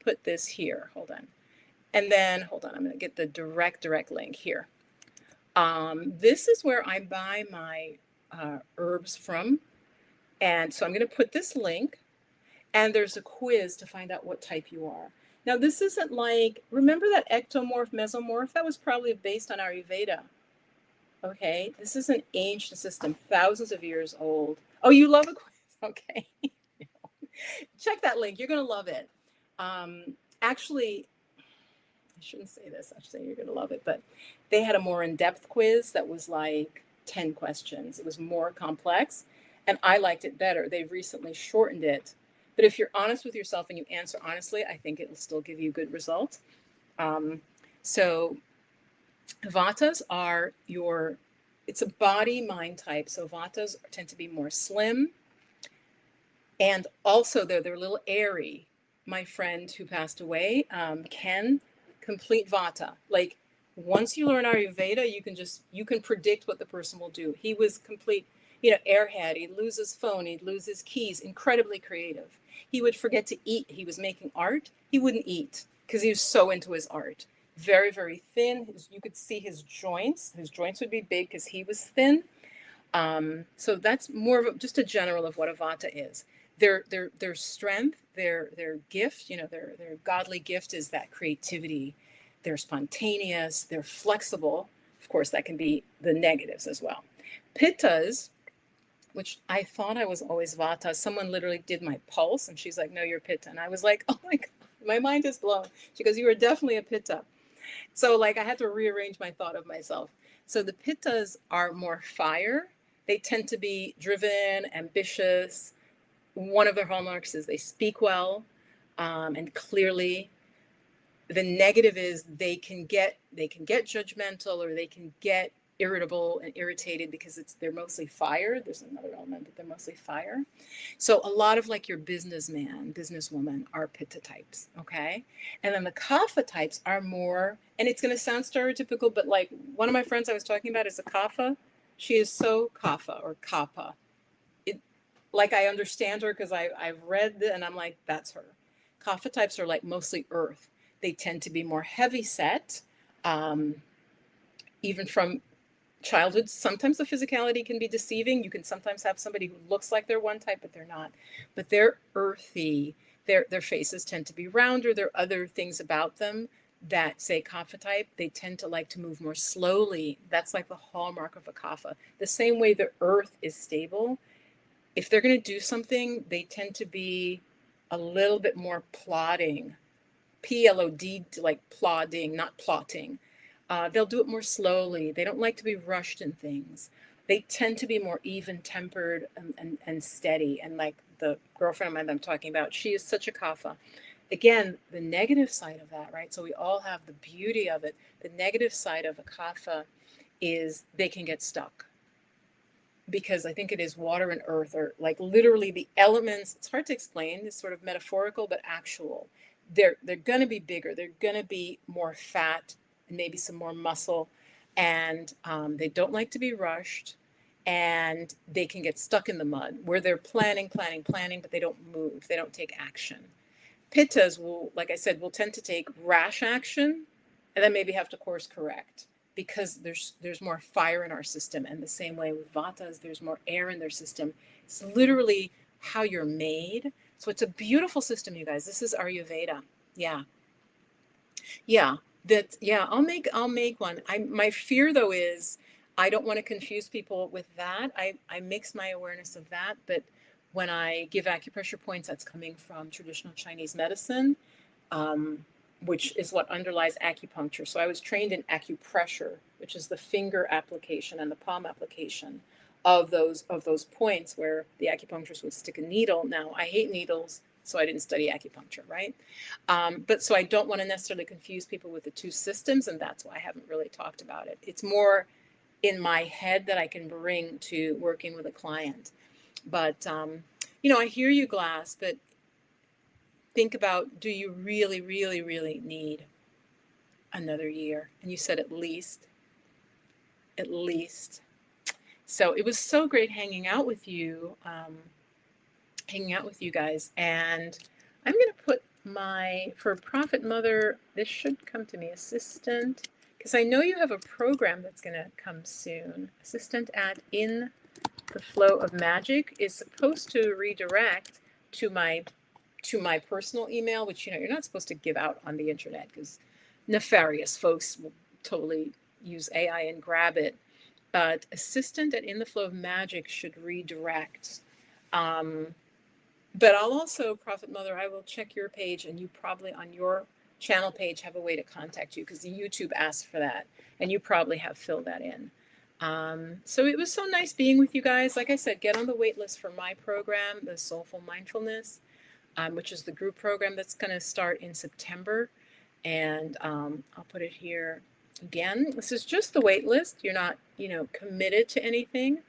S1: put this here. Hold on. And then, hold on, I'm going to get the direct link here. This is where I buy my herbs from. And so I'm going to put this link, and there's a quiz to find out what type you are. Now, this isn't like, remember that ectomorph, mesomorph? That was probably based on Ayurveda. Okay, this is an ancient system, thousands of years old. Oh, you love a quiz? Okay. Check that link. You're going to love it. Actually, I shouldn't say this. I should say you're going to love it. But they had a more in-depth quiz that was like 10 questions. It was more complex, and I liked it better. They've recently shortened it. But if you're honest with yourself and you answer honestly, I think it will still give you good results. So Vatas are it's a body mind type. So Vatas tend to be more slim. And also they're a little airy. My friend who passed away, Ken, complete Vata. Like once you learn Ayurveda, you can predict what the person will do. He was complete, airhead. He'd lose his phone. He'd lose his keys. Incredibly creative. He would forget to eat. He was making art. He wouldn't eat because he was so into his art. Very, very thin. You could see his joints. His joints would be big because he was thin. So that's more of just a general of what a Vata is. Their strength, their gift, their godly gift is that creativity. They're spontaneous. They're flexible. Of course, that can be the negatives as well. Pittas, which I thought I was always Vata. Someone literally did my pulse, and she's like, "No, you're Pitta." And I was like, "Oh my God, my mind is blown." She goes, "You are definitely a Pitta." So like I had to rearrange my thought of myself. So the Pittas are more fire. They tend to be driven, ambitious. One of their hallmarks is they speak well and clearly. The negative is they can get judgmental, or they can get irritable and irritated because they're mostly fire. There's another element, but they're mostly fire. So a lot of like your businessman, businesswoman are Pitta types, okay? And then the Kapha types are more, and it's going to sound stereotypical, but like one of my friends I was talking about is a Kapha. She is so Kapha or Kappa. Like I understand her because I've read it and I'm like, that's her. Kapha types are like mostly earth. They tend to be more heavy set, even from childhood. Sometimes the physicality can be deceiving. You can sometimes have somebody who looks like they're one type, but they're not. But they're earthy. Their faces tend to be rounder. There are other things about them that say Kapha type. They tend to like to move more slowly. That's like the hallmark of a Kapha. The same way the earth is stable, if they're going to do something, they tend to be a little bit more plodding. Plod, like plodding, not plotting. They'll do it more slowly. They don't like to be rushed in things. They tend to be more even tempered and steady. And like the girlfriend of mine that I'm talking about, she is such a Kapha. Again, the negative side of that, right? So we all have the beauty of it. The negative side of a Kapha is they can get stuck, because I think it is water and earth, or like literally the elements. It's hard to explain. It's sort of metaphorical, but actual. They're going to be bigger. They're going to be more fat and maybe some more muscle, and they don't like to be rushed, and they can get stuck in the mud where they're planning, but they don't move. They don't take action. Pittas will, like I said, will tend to take rash action, and then maybe have to course correct, because there's more fire in our system. And the same way with Vatas, there's more air in their system. It's literally how you're made. So it's a beautiful system, you guys. This is Ayurveda. Yeah. Yeah. I'll make one. My fear though is I don't want to confuse people with that. I mix my awareness of that, but when I give acupressure points, that's coming from traditional Chinese medicine, which is what underlies acupuncture. So I was trained in acupressure, which is the finger application and the palm application of those points where the acupuncturist would stick a needle. Now, I hate needles, so I didn't study acupuncture, right? But so I don't want to necessarily confuse people with the two systems, and that's why I haven't really talked about it. It's more in my head that I can bring to working with a client. But, I hear you, Glass, but think about, do you really, really, really need another year? And you said at least. So it was so great hanging out with you guys. And I'm going to put for Prophet Mother, this should come to me, assistant, because I know you have a program that's going to come soon. Assistant at In the Flow of Magic is supposed to redirect to my personal email, which you're not supposed to give out on the internet because nefarious folks will totally use AI and grab it. But assistant at In the Flow of Magic should redirect. But I'll also, Prophet Mother, I will check your page, and you probably on your channel page have a way to contact you because the YouTube asked for that, and you probably have filled that in. So it was so nice being with you guys. Like I said, get on the wait list for my program, the Soulful Mindfulness, which is the group program that's going to start in September. And I'll put it here again. This is just the wait list. You're not, committed to anything,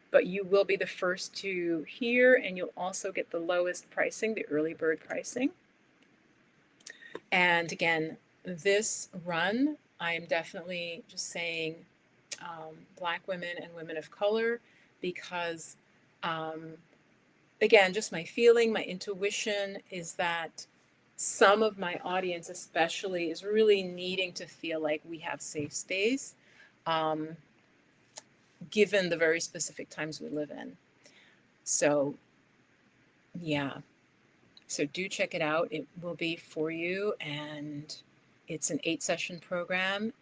S1: but you will be the first to hear, and you'll also get the lowest pricing, the early bird pricing. And again, this run, I am definitely just saying Black women and women of color because, again, just my feeling, my intuition is that some of my audience, especially, is really needing to feel like we have safe space. Given the very specific times we live in. So, yeah. So do check it out. It will be for you. And it's an 8-session program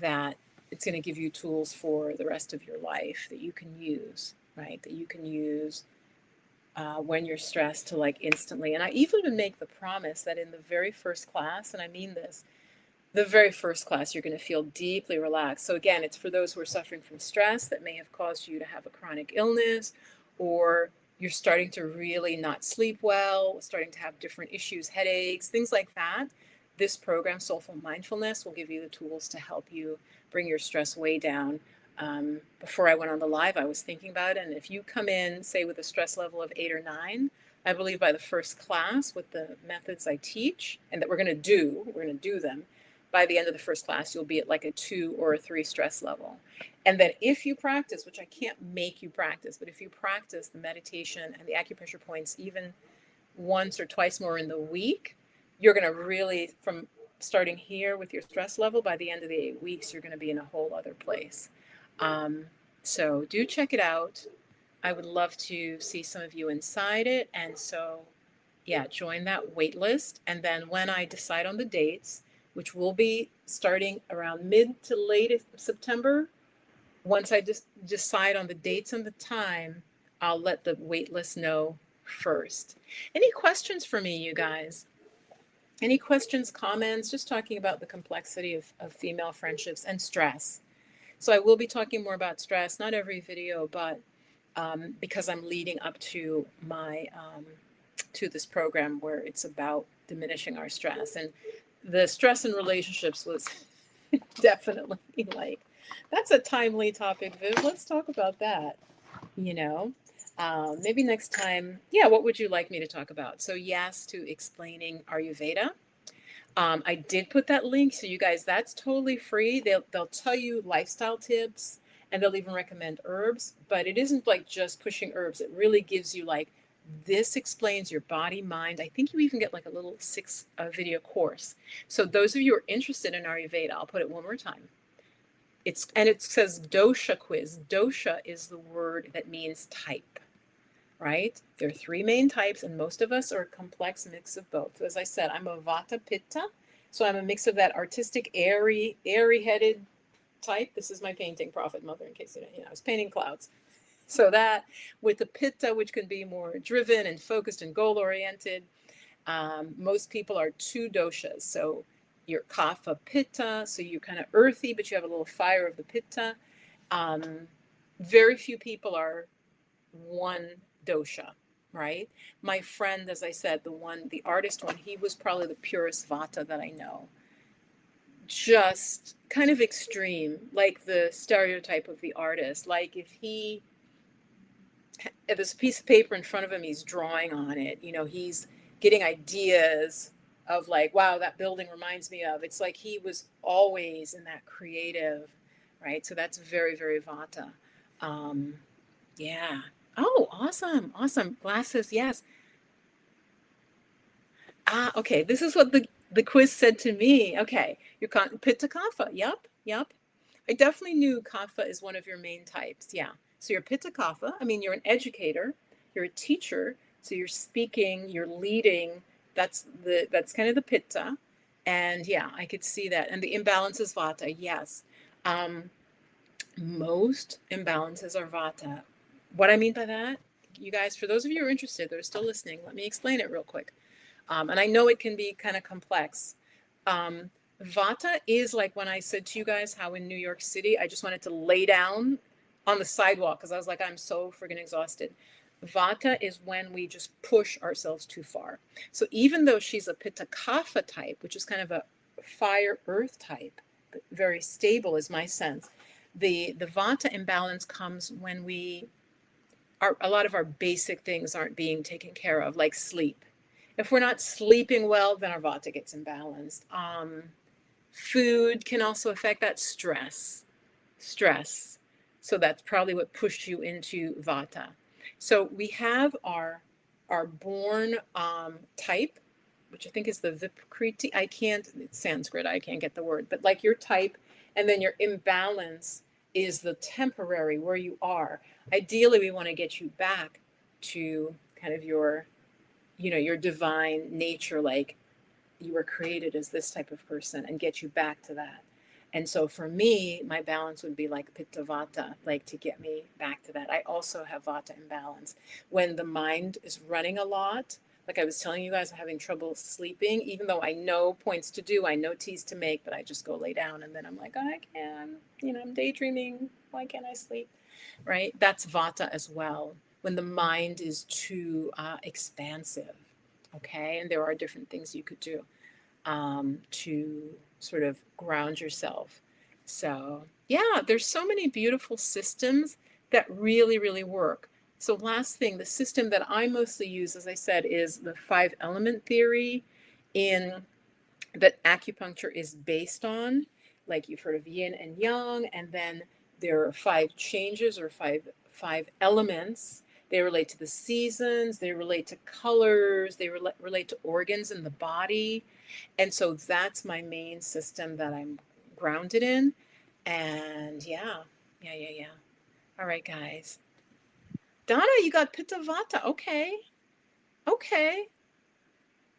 S1: that it's going to give you tools for the rest of your life that you can use, right? That you can use when you're stressed to like instantly. And I even make the promise that in the very first class, and I mean this, the very first class, you're going to feel deeply relaxed. So again, it's for those who are suffering from stress that may have caused you to have a chronic illness, or you're starting to really not sleep well, starting to have different issues, headaches, things like that. This program, Soulful Mindfulness, will give you the tools to help you bring your stress way down. Before I went on the live, I was thinking about it. And if you come in, say, with a stress level of 8 or 9, I believe by the first class with the methods I teach and that we're going to do them, by the end of the first class, you'll be at like a 2 or a 3 stress level. And then if you practice, which I can't make you practice, but if you practice the meditation and the acupressure points even once or twice more in the week, you're going to really, from starting here with your stress level, by the end of the 8 weeks, you're going to be in a whole other place. So do check it out. I would love to see some of you inside it. And so, yeah, join that wait list. And then when I decide on the dates, which will be starting around mid to late September, once I just decide on the dates and the time, I'll let the wait list know first. Any questions for me, you guys? Any questions, comments? Just talking about the complexity of female friendships and stress. So I will be talking more about stress, not every video, but because I'm leading up to my to this program where it's about diminishing our stress. And the stress in relationships was definitely like, that's a timely topic, Viv. Let's talk about that. Maybe next time. Yeah, what would you like me to talk about? So yes to explaining Ayurveda. I did put that link, so you guys, that's totally free. They'll tell you lifestyle tips, and they'll even recommend herbs, but it isn't like just pushing herbs. It really gives you like, this explains your body, mind. I think you even get like a little 6 video course. So those of you who are interested in Ayurveda, I'll put it one more time. It says dosha quiz. Dosha is the word that means type, right? There are 3 main types, and most of us are a complex mix of both. So as I said, I'm a Vata Pitta, so I'm a mix of that artistic, airy-headed type. This is my painting, Prophet Mother, in case you know, I was painting clouds. So that with the Pitta, which can be more driven and focused and goal-oriented, most people are 2 doshas. So you're Kapha Pitta, so you're kind of earthy, but you have a little fire of the Pitta. Very few people are 1 dosha, right? My friend, as I said, the artist one, he was probably the purest Vata that I know. Just kind of extreme, like the stereotype of the artist. Like if there's a piece of paper in front of him, he's drawing on it, he's getting ideas of like, wow, that building reminds me of. It's like he was always in that creative, right? So that's very, very Vata. Um, yeah. Oh, awesome. Awesome. Glasses. Yes. Ah, okay. This is what the quiz said to me. Okay. Pitta Kapha. Yep. Yep. I definitely knew Kapha is one of your main types. Yeah. So you're Pitta Kapha. I mean, you're an educator, you're a teacher. So you're speaking, you're leading. That's kind of the Pitta. And yeah, I could see that. And the imbalance is Vata. Yes. Um, Most imbalances are Vata. What I mean by that, you guys, for those of you who are interested that are still listening, let me explain it real quick. And I know it can be kind of complex. Um, Vata is like when I said to you guys how in New York City, I just wanted to lay down on the sidewalk because I was like, I'm so friggin' exhausted. Vata is when we just push ourselves too far. So even though she's a Pitta Kapha type, which is kind of a fire earth type, but very stable is my sense, the Vata imbalance comes when a lot of our basic things aren't being taken care of, like sleep. If we're not sleeping well, then our Vata gets imbalanced. Food can also affect that. Stress. So that's probably what pushed you into Vata. So we have our born type, which I think is the Vikriti. I can't, it's Sanskrit, I can't get the word, but like your type, and then your imbalance is the temporary where you are. Ideally, we want to get you back to kind of your, your divine nature, like you were created as this type of person, and get you back to that. And so for me, my balance would be like Pitta Vata, like to get me back to that. I also have Vata imbalance. When the mind is running a lot, like I was telling you guys, I'm having trouble sleeping, even though I know points to do, I know teas to make, but I just go lay down and then I'm like, I can, I'm daydreaming. Why can't I sleep? Right? That's Vata as well. When the mind is too expansive. Okay. And there are different things you could do to sort of ground yourself. So, yeah, there's so many beautiful systems that really, really work. So, last thing, the system that I mostly use, as I said, is the five element theory in that acupuncture is based on. Like you've heard of yin and yang, and then there are five changes or five elements. They relate to the seasons, they relate to colors, they relate to organs in the body. And so that's my main system that I'm grounded in. And yeah. All right, guys. Donna, you got Pitta Vata. Okay. Okay.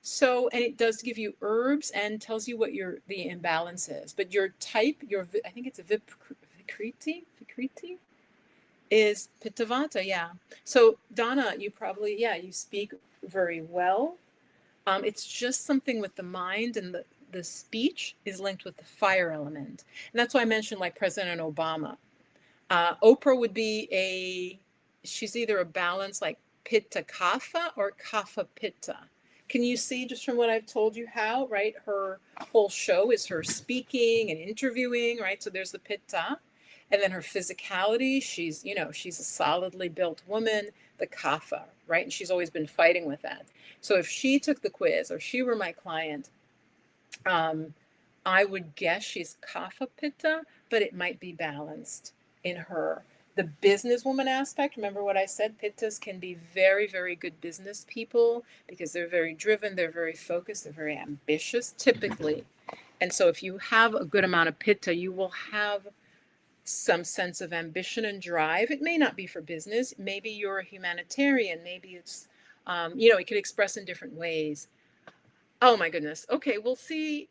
S1: So, and it does give you herbs and tells you what the imbalance is. But your type, I think it's a Vikriti is Pitta Vata. Yeah. So Donna, you probably, yeah, you speak very well. It's just something with the mind, and the speech is linked with the fire element. And that's why I mentioned like President Obama. Oprah would be she's either a balance like Pitta Kapha or Kapha Pitta. Can you see just from what I've told you how, right? Her whole show is her speaking and interviewing, right? So there's the Pitta. And then her physicality, she's a solidly built woman, the Kapha, right? And she's always been fighting with that. So if she took the quiz or she were my client, um, I would guess she's Kapha Pitta, but it might be balanced in her. The businesswoman aspect, remember what I said? Pittas can be very, very good business people because they're very driven, they're very focused, they're very ambitious typically. And so if you have a good amount of Pitta, you will have some sense of ambition and drive. It may not be for business. Maybe you're a humanitarian. Maybe it's, it can express in different ways. Oh my goodness. Okay, we'll see.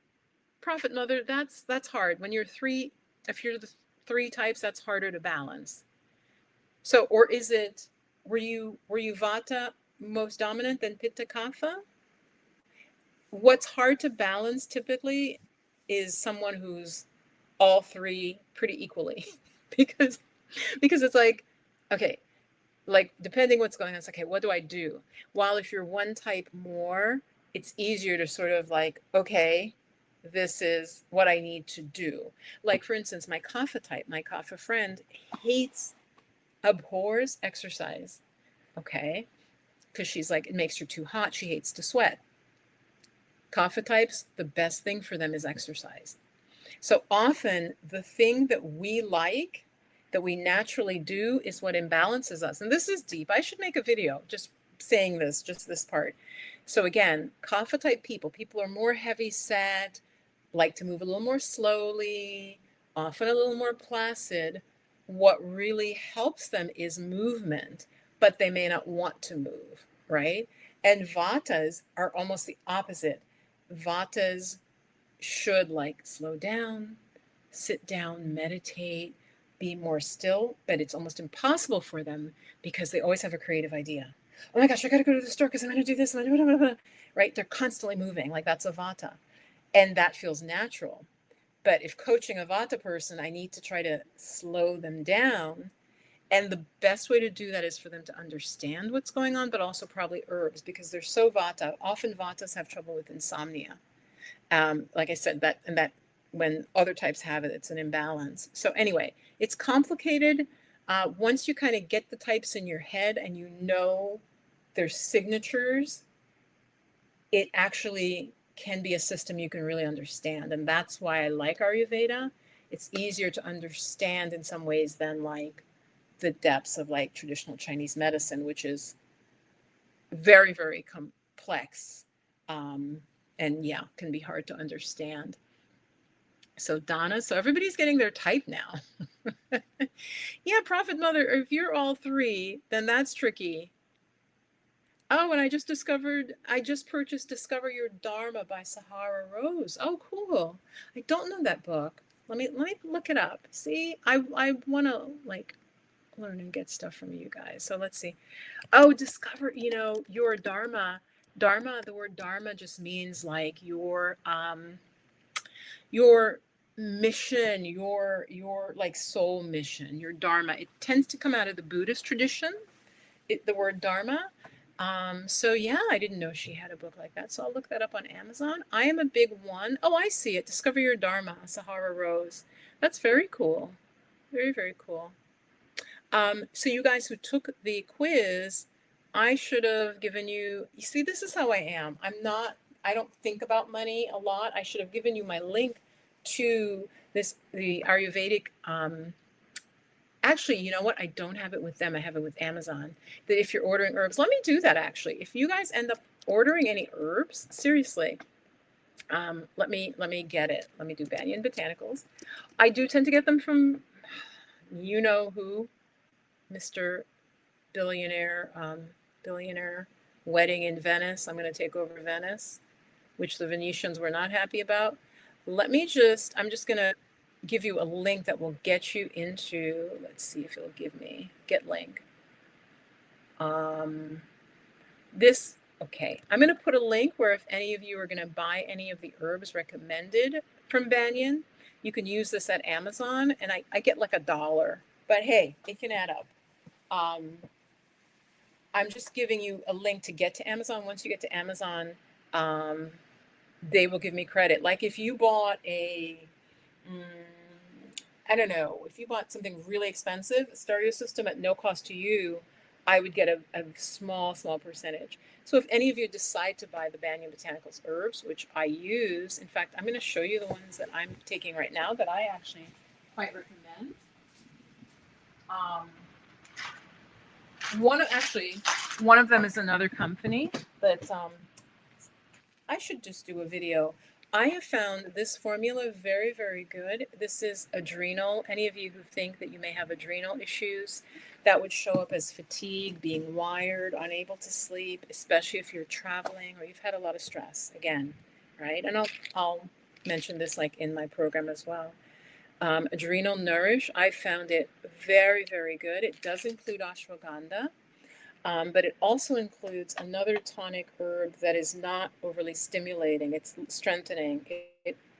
S1: Prophet Mother, that's hard. When you're three, if you're the three types, that's harder to balance. So, or is it, were you Vata most dominant than Pitta Kapha? What's hard to balance typically is someone who's all three pretty equally, because it's like, okay, like depending what's going on, it's okay, what do I do? While if you're one type more, it's easier to sort of like, okay, this is what I need to do. Like for instance, my Kapha type, my Kapha friend abhors exercise. Okay. Because she's like, it makes her too hot. She hates to sweat. Kapha types, the best thing for them is exercise. So often the thing that we like that we naturally do is what imbalances us. And this is deep. I should make a video just saying this, just this part. So again, kapha type people are more heavy set, like to move a little more slowly, often a little more placid. What really helps them is movement, but they may not want to move, right? And vatas are almost the opposite. Vatas should like slow down, sit down, meditate, be more still, but it's almost impossible for them because they always have a creative idea. Oh my gosh, I got to go to the store because I'm going to do this. Right? They're constantly moving. Like that's a vata. And that feels natural. But if coaching a vata person, I need to try to slow them down. And the best way to do that is for them to understand what's going on, but also probably herbs because they're so vata. Often vatas have trouble with insomnia. Like I said, that when other types have it, it's an imbalance. So anyway, it's complicated. Once you kind of get the types in your head and you know their signatures, it actually can be a system you can really understand. And that's why I like Ayurveda. It's easier to understand in some ways than like the depths of like traditional Chinese medicine, which is very, very complex. And yeah, can be hard to understand. So Donna, so everybody's getting their type now. Yeah, Prophet Mother, if you're all three, then that's tricky. Oh, and I just purchased Discover Your Dharma by Sahara Rose. Oh, cool. I don't know that book. Let me look it up. See, I want to like learn and get stuff from you guys. So let's see. Oh, discover, your Dharma. Dharma, the word Dharma just means like your mission, your like soul mission, your Dharma. It tends to come out of the Buddhist tradition, the word Dharma. So yeah, I didn't know she had a book like that. So I'll look that up on Amazon. I am a big one. Oh, I see it. Discover Your Dharma, Sahara Rose. That's very cool. Very, very cool. So you guys who took the quiz, I should have given you see, this is how I am. I don't think about money a lot. I should have given you my link to the Ayurvedic. Actually, you know what? I don't have it with them. I have it with Amazon. That if you're ordering herbs, let me do that actually. If you guys end up ordering any herbs, seriously, let me get it. Let me do Banyan Botanicals. I do tend to get them from you know who, Mr. Billionaire wedding in Venice. I'm going to take over Venice, which the Venetians were not happy about. I'm just going to give you a link that will get you into, let's see if it'll give me, get link. Okay, I'm going to put a link where if any of you are going to buy any of the herbs recommended from Banyan, you can use this at Amazon, and I get like $1, but hey, it can add up. I'm just giving you a link to get to Amazon. Once you get to Amazon, they will give me credit. Like if you bought I don't know, if you bought something really expensive, a stereo system at no cost to you, I would get a small percentage. So if any of you decide to buy the Banyan Botanicals herbs, which I use, in fact, I'm going to show you the ones that I'm taking right now that I actually quite recommend. One of them is another company, but I should just do a video. I have found this formula very, very good. This is adrenal. Any of you who think that you may have adrenal issues, that would show up as fatigue, being wired, unable to sleep, especially if you're traveling or you've had a lot of stress, again, right? And I'll mention this like in my program as well. Adrenal Nourish, I found it very, very good. It does include ashwagandha. But it also includes another tonic herb that is not overly stimulating. It's strengthening.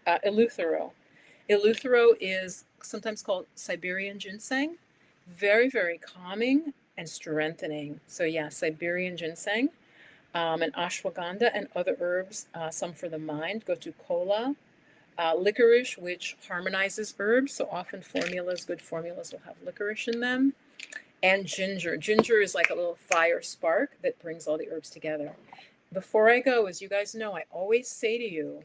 S1: Eleuthero. Eleuthero is sometimes called Siberian ginseng. Very, very calming and strengthening. So yeah, Siberian ginseng, and ashwagandha and other herbs, some for the mind. Go to kola. Licorice, which harmonizes herbs. So often good formulas will have licorice in them. And ginger. Ginger is like a little fire spark that brings all the herbs together. Before I go, as you guys know, I always say to you,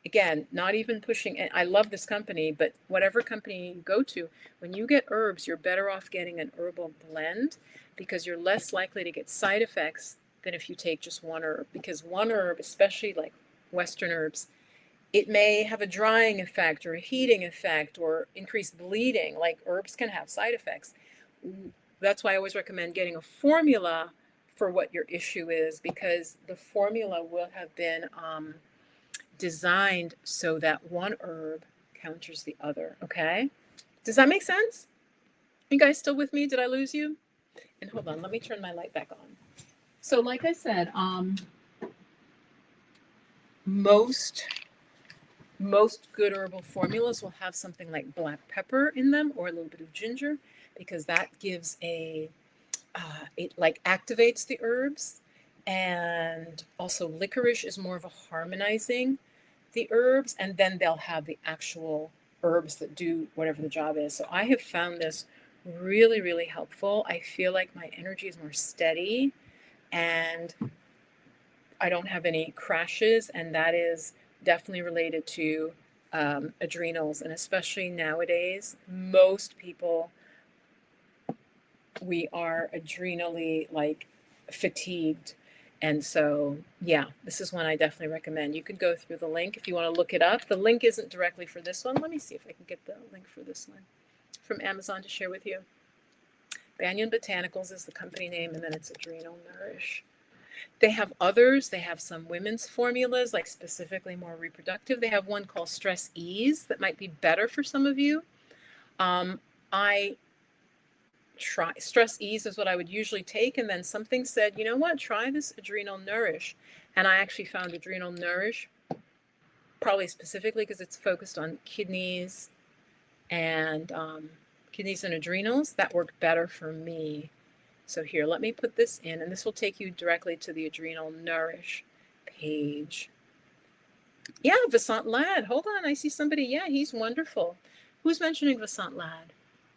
S1: again, not even pushing, and I love this company, but whatever company you go to, when you get herbs, you're better off getting an herbal blend because you're less likely to get side effects than if you take just one herb. Because one herb, especially like Western herbs, it may have a drying effect or a heating effect or increased bleeding. Like herbs can have side effects. That's why I always recommend getting a formula for what your issue is, because the formula will have been designed so that one herb counters the other. Okay? Does that make sense? You guys still with me? Did I lose you? And hold on, let me turn my light back on. So, like I said, most good herbal formulas will have something like black pepper in them or a little bit of ginger, because that gives a it like activates the herbs. And also licorice is more of a harmonizing the herbs, and then they'll have the actual herbs that do whatever the job is. So I have found this really, really helpful. I feel like my energy is more steady and I don't have any crashes, and that is definitely related to adrenals. And especially nowadays, most people, we are adrenally like fatigued. And so, yeah, this is one I definitely recommend. You could go through the link if you want to look it up. The link isn't directly for this one. Let me see if I can get the link for this one from Amazon to share with you. Banyan Botanicals is the company name, and then it's Adrenal Nourish. They have others. They have some women's formulas, like specifically more reproductive. They have one called Stress Ease that might be better for some of you. I try Stress Ease is what I would usually take, and then something said, you know what, try this Adrenal Nourish. And I actually found Adrenal Nourish, probably specifically because it's focused on kidneys and adrenals, that worked better for me. So here, let me put this in, and this will take you directly to the Adrenal Nourish page. Yeah, Vasant Lad. Hold on, I see somebody. Yeah, he's wonderful. Who's mentioning Vasant Lad?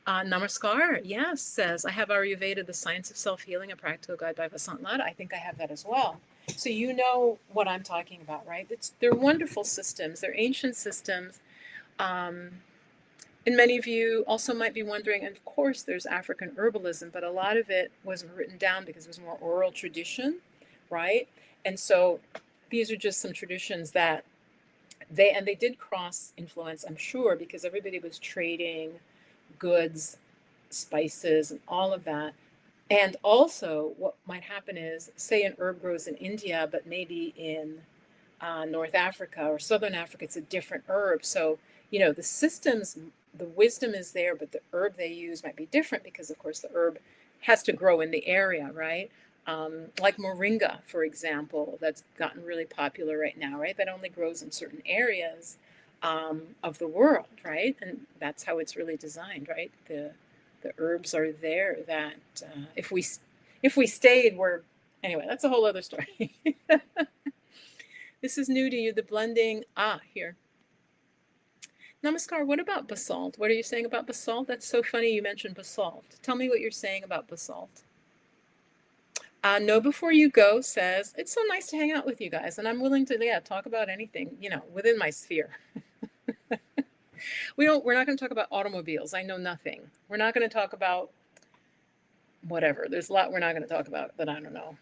S1: Namaskar, yes, says, I have Ayurveda, The Science of Self-Healing, a Practical Guide by Vasant Lad. I think I have that as well. So you know what I'm talking about, right? They're wonderful systems. They're ancient systems. And many of you also might be wondering, and of course there's African herbalism, but a lot of it wasn't written down because it was more oral tradition, right? And so these are just some traditions that they did cross influence, I'm sure, because everybody was trading goods, spices, and all of that. And also what might happen is, say an herb grows in India, but maybe in North Africa or Southern Africa, it's a different herb. So, you know, the systems, the wisdom is there, but the herb they use might be different because, of course, the herb has to grow in the area, right? Like moringa, for example, that's gotten really popular right now, right? That only grows in certain areas of the world, right? And that's how it's really designed, right? The herbs are there that if we stayed, we're anyway. That's a whole other story. This is new to you, the blending. Here. Namaskar, what about basalt? What are you saying about basalt? That's so funny you mentioned basalt. Tell me what you're saying about basalt. Know Before You Go says, it's so nice to hang out with you guys, and I'm willing to, talk about anything, within my sphere. We're not going to talk about automobiles. I know nothing. We're not going to talk about whatever. There's a lot we're not going to talk about that I don't know.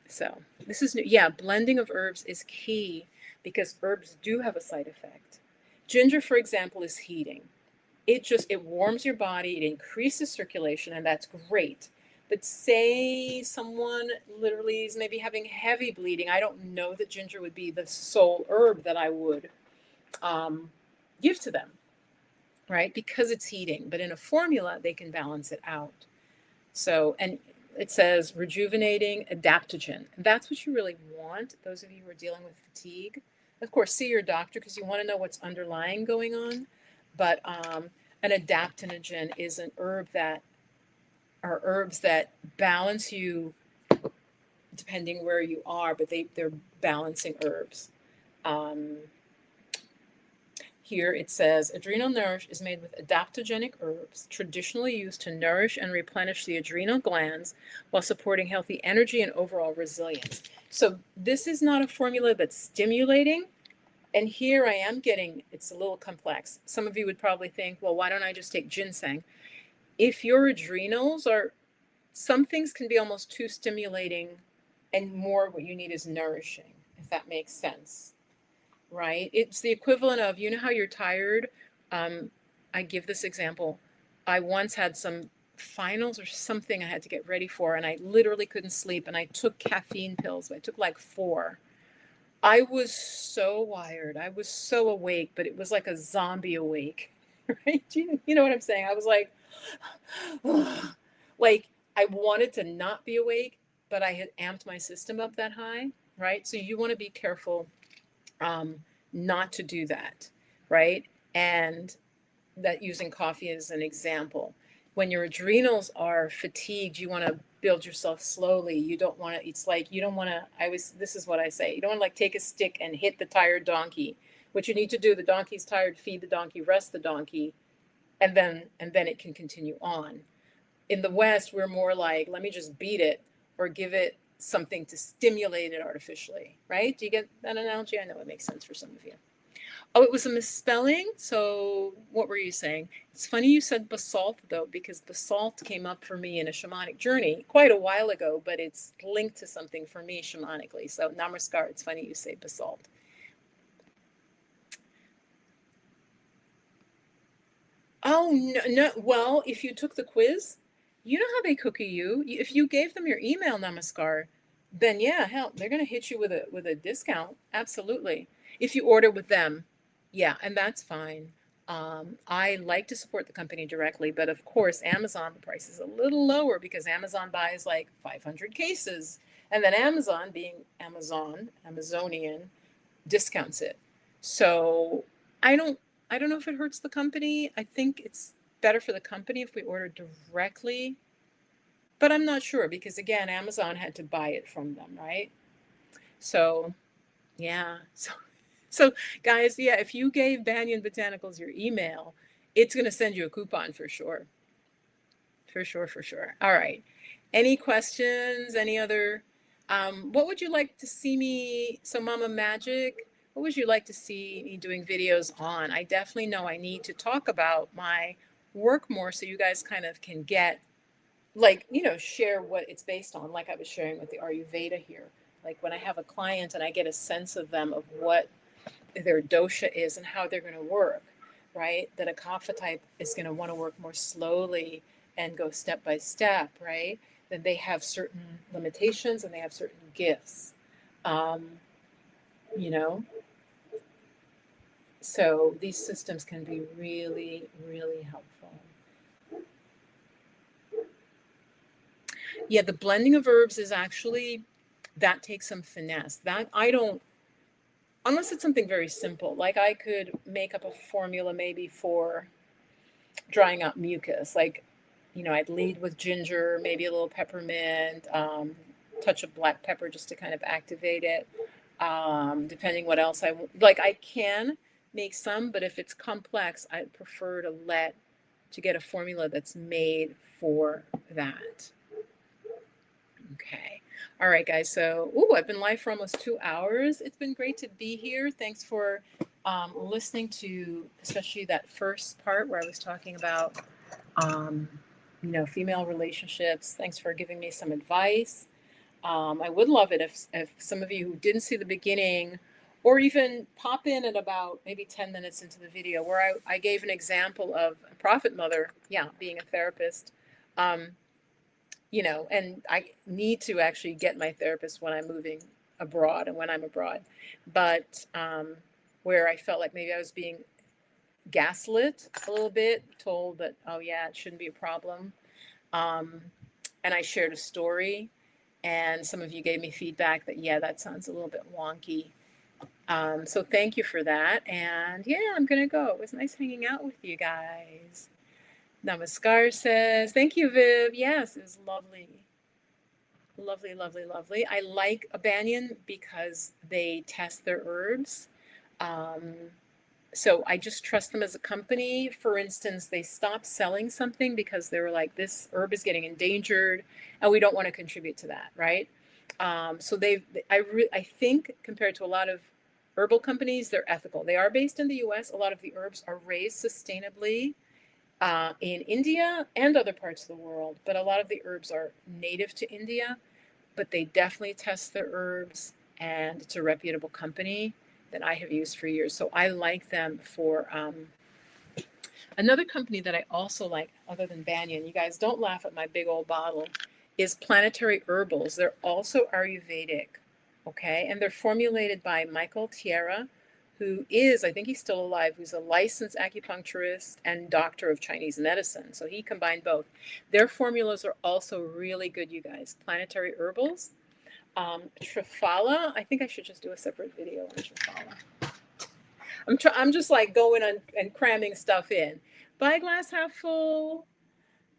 S1: So this is new. Yeah, blending of herbs is key because herbs do have a side effect. Ginger, for example, is heating. It warms your body, it increases circulation, and that's great. But say someone literally is maybe having heavy bleeding, I don't know that ginger would be the sole herb that I would give to them, right? Because it's heating. But in a formula, they can balance it out. So, and it says rejuvenating adaptogen. And that's what you really want, those of you who are dealing with fatigue. Of course, see your doctor because you want to know what's underlying going on. But an adaptogen is an herb that are herbs that balance you depending where you are, but they're balancing herbs. Here it says, Adrenal Nourish is made with adaptogenic herbs, traditionally used to nourish and replenish the adrenal glands while supporting healthy energy and overall resilience. So this is not a formula that's stimulating. And here I am getting, it's a little complex. Some of you would probably think, well, why don't I just take ginseng? If your adrenals are, some things can be almost too stimulating, and more what you need is nourishing, if that makes sense, right? It's the equivalent of, you know how you're tired? Um, I give this example. I once had some finals or something I had to get ready for, and I literally couldn't sleep, and I took caffeine pills. I took like four. I was so wired. I was so awake, but it was like a zombie awake, right? You know what I'm saying? I was like, like I wanted to not be awake, but I had amped my system up that high, right? So you want to be careful um, not to do that, right? And that using coffee as an example. When your adrenals are fatigued, you want to build yourself slowly. You don't want to, it's like you don't want to, this is what I say, you don't want to like take a stick and hit the tired donkey. What you need to do, the donkey's tired, feed the donkey, rest the donkey, and then it can continue on. In the West, we're more like, let me just beat it or give it something to stimulate it artificially, right? Do you get that analogy? I know it makes sense for some of you. Oh, it was a misspelling. So what were you saying? It's funny you said basalt though, because basalt came up for me in a shamanic journey quite a while ago, but it's linked to something for me shamanically. So namaskar, it's funny you say basalt. Oh, no, no. Well, if you took the quiz, you know how they cookie you. If you gave them your email, Namaskar, then yeah, hell, they're gonna hit you with a discount. Absolutely. If you order with them, yeah, and that's fine. I like to support the company directly, but of course, Amazon, the price is a little lower because Amazon buys like 500 cases, and then Amazon, being Amazonian, discounts it. So I don't I don't know if it hurts the company. I think it's better for the company if we order directly, but I'm not sure because again, Amazon had to buy it from them, right? So yeah. So guys, yeah, if you gave Banyan Botanicals your email, it's gonna send you a coupon for sure. For sure, for sure. All right. Any questions? Any other? What would you like to see me? So, Mama Magic, what would you like to see me doing videos on? I definitely know I need to talk about my work more so you guys kind of can get, like, share what it's based on, like I was sharing with the Ayurveda here. Like, when I have a client and I get a sense of them, of what their dosha is and how they're going to work, right? That a kapha type is going to want to work more slowly and go step by step, right? Then they have certain limitations and they have certain gifts, um, you know? So these systems can be really, really helpful. Yeah, the blending of herbs is actually, that takes some finesse. That I don't, unless it's something very simple, like I could make up a formula maybe for drying out mucus. Like, I'd lead with ginger, maybe a little peppermint, touch of black pepper just to kind of activate it. Depending what else like. I can make some, but if it's complex, I prefer to get a formula that's made for that. Okay. All right, guys. So, I've been live for almost 2 hours. It's been great to be here. Thanks for listening to, especially that first part where I was talking about, um, female relationships. Thanks for giving me some advice. I would love it if some of you who didn't see the beginning, or even pop in at about maybe 10 minutes into the video where I gave an example of a prophet mother, yeah, being a therapist. Um, and I need to actually get my therapist when I'm moving abroad and when I'm abroad. But where I felt like maybe I was being gaslit a little bit, told that, oh, yeah, it shouldn't be a problem. Um, and I shared a story, and some of you gave me feedback that, yeah, that sounds a little bit wonky. So thank you for that. And yeah, I'm going to go. It was nice hanging out with you guys. Namaskar says, thank you, Viv. Yes, it was lovely. Lovely, lovely, lovely. I like a Banyan because they test their herbs. Um, so I just trust them as a company. For instance, they stopped selling something because they were like, this herb is getting endangered and we don't want to contribute to that, right? So I think compared to a lot of herbal companies, they're ethical. They are based in the US. A lot of the herbs are raised sustainably in India and other parts of the world, but a lot of the herbs are native to India, but they definitely test their herbs, and it's a reputable company that I have used for years. So I like them for another company that I also like, other than Banyan. You guys don't laugh at my big old bottle, is Planetary Herbals. They're also Ayurvedic, okay? And they're formulated by Michael Tierra, who is, I think he's still alive, who's a licensed acupuncturist and doctor of Chinese medicine. So he combined both. Their formulas are also really good, you guys. Planetary Herbals. Triphala, I think I should just do a separate video on Triphala. I'm just like going on and cramming stuff in. Buy a glass half full.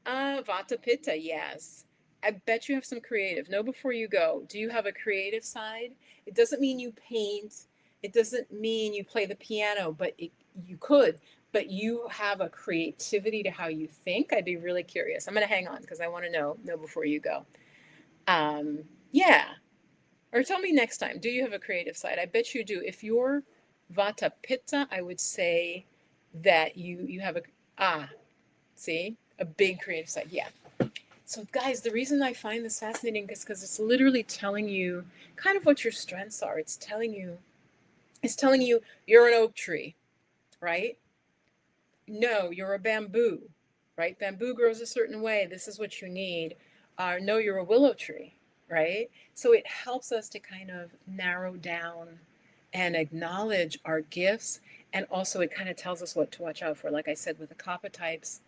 S1: Vata Pitta, yes. I bet you have some creative. Know before you go. Do you have a creative side? It doesn't mean you paint. It doesn't mean you play the piano, but you could. But you have a creativity to how you think. I'd be really curious. I'm going to hang on because I want to know before you go. Yeah. Or tell me next time. Do you have a creative side? I bet you do. If you're Vata Pitta, I would say that you have see, a big creative side. Yeah. So guys, the reason I find this fascinating is because it's literally telling you kind of what your strengths are. It's telling you you're an oak tree, right? No, you're a bamboo, right? Bamboo grows a certain way. This is what you need. No, you're a willow tree, right? So it helps us to kind of narrow down and acknowledge our gifts. And also it kind of tells us what to watch out for. Like I said, with the kapha types,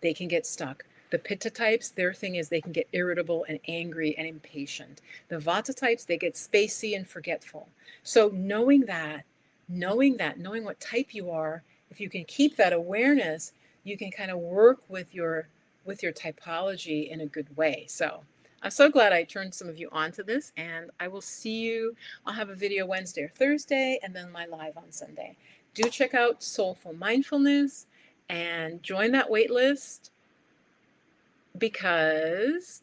S1: they can get stuck. The pitta types, their thing is they can get irritable and angry and impatient. The vata types, they get spacey and forgetful. So knowing what type you are, if you can keep that awareness, you can kind of work with your typology in a good way. So I'm so glad I turned some of you onto this, and I will see you. I'll have a video Wednesday or Thursday, and then my live on Sunday. Do check out Soulful Mindfulness and join that wait list, because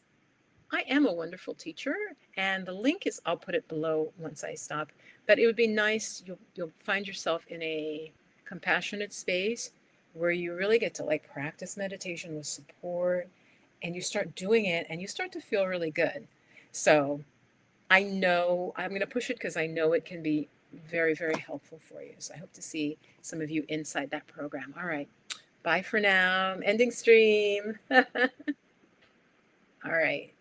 S1: I am a wonderful teacher, and the link is, I'll put it below once I stop. But it would be nice, you'll find yourself in a compassionate space where you really get to like practice meditation with support, and you start doing it and you start to feel really good. So I know I'm going to push it because I know it can be very, very helpful for you. So I hope to see some of you inside that program. All right. Bye for now. I'm ending stream. All right.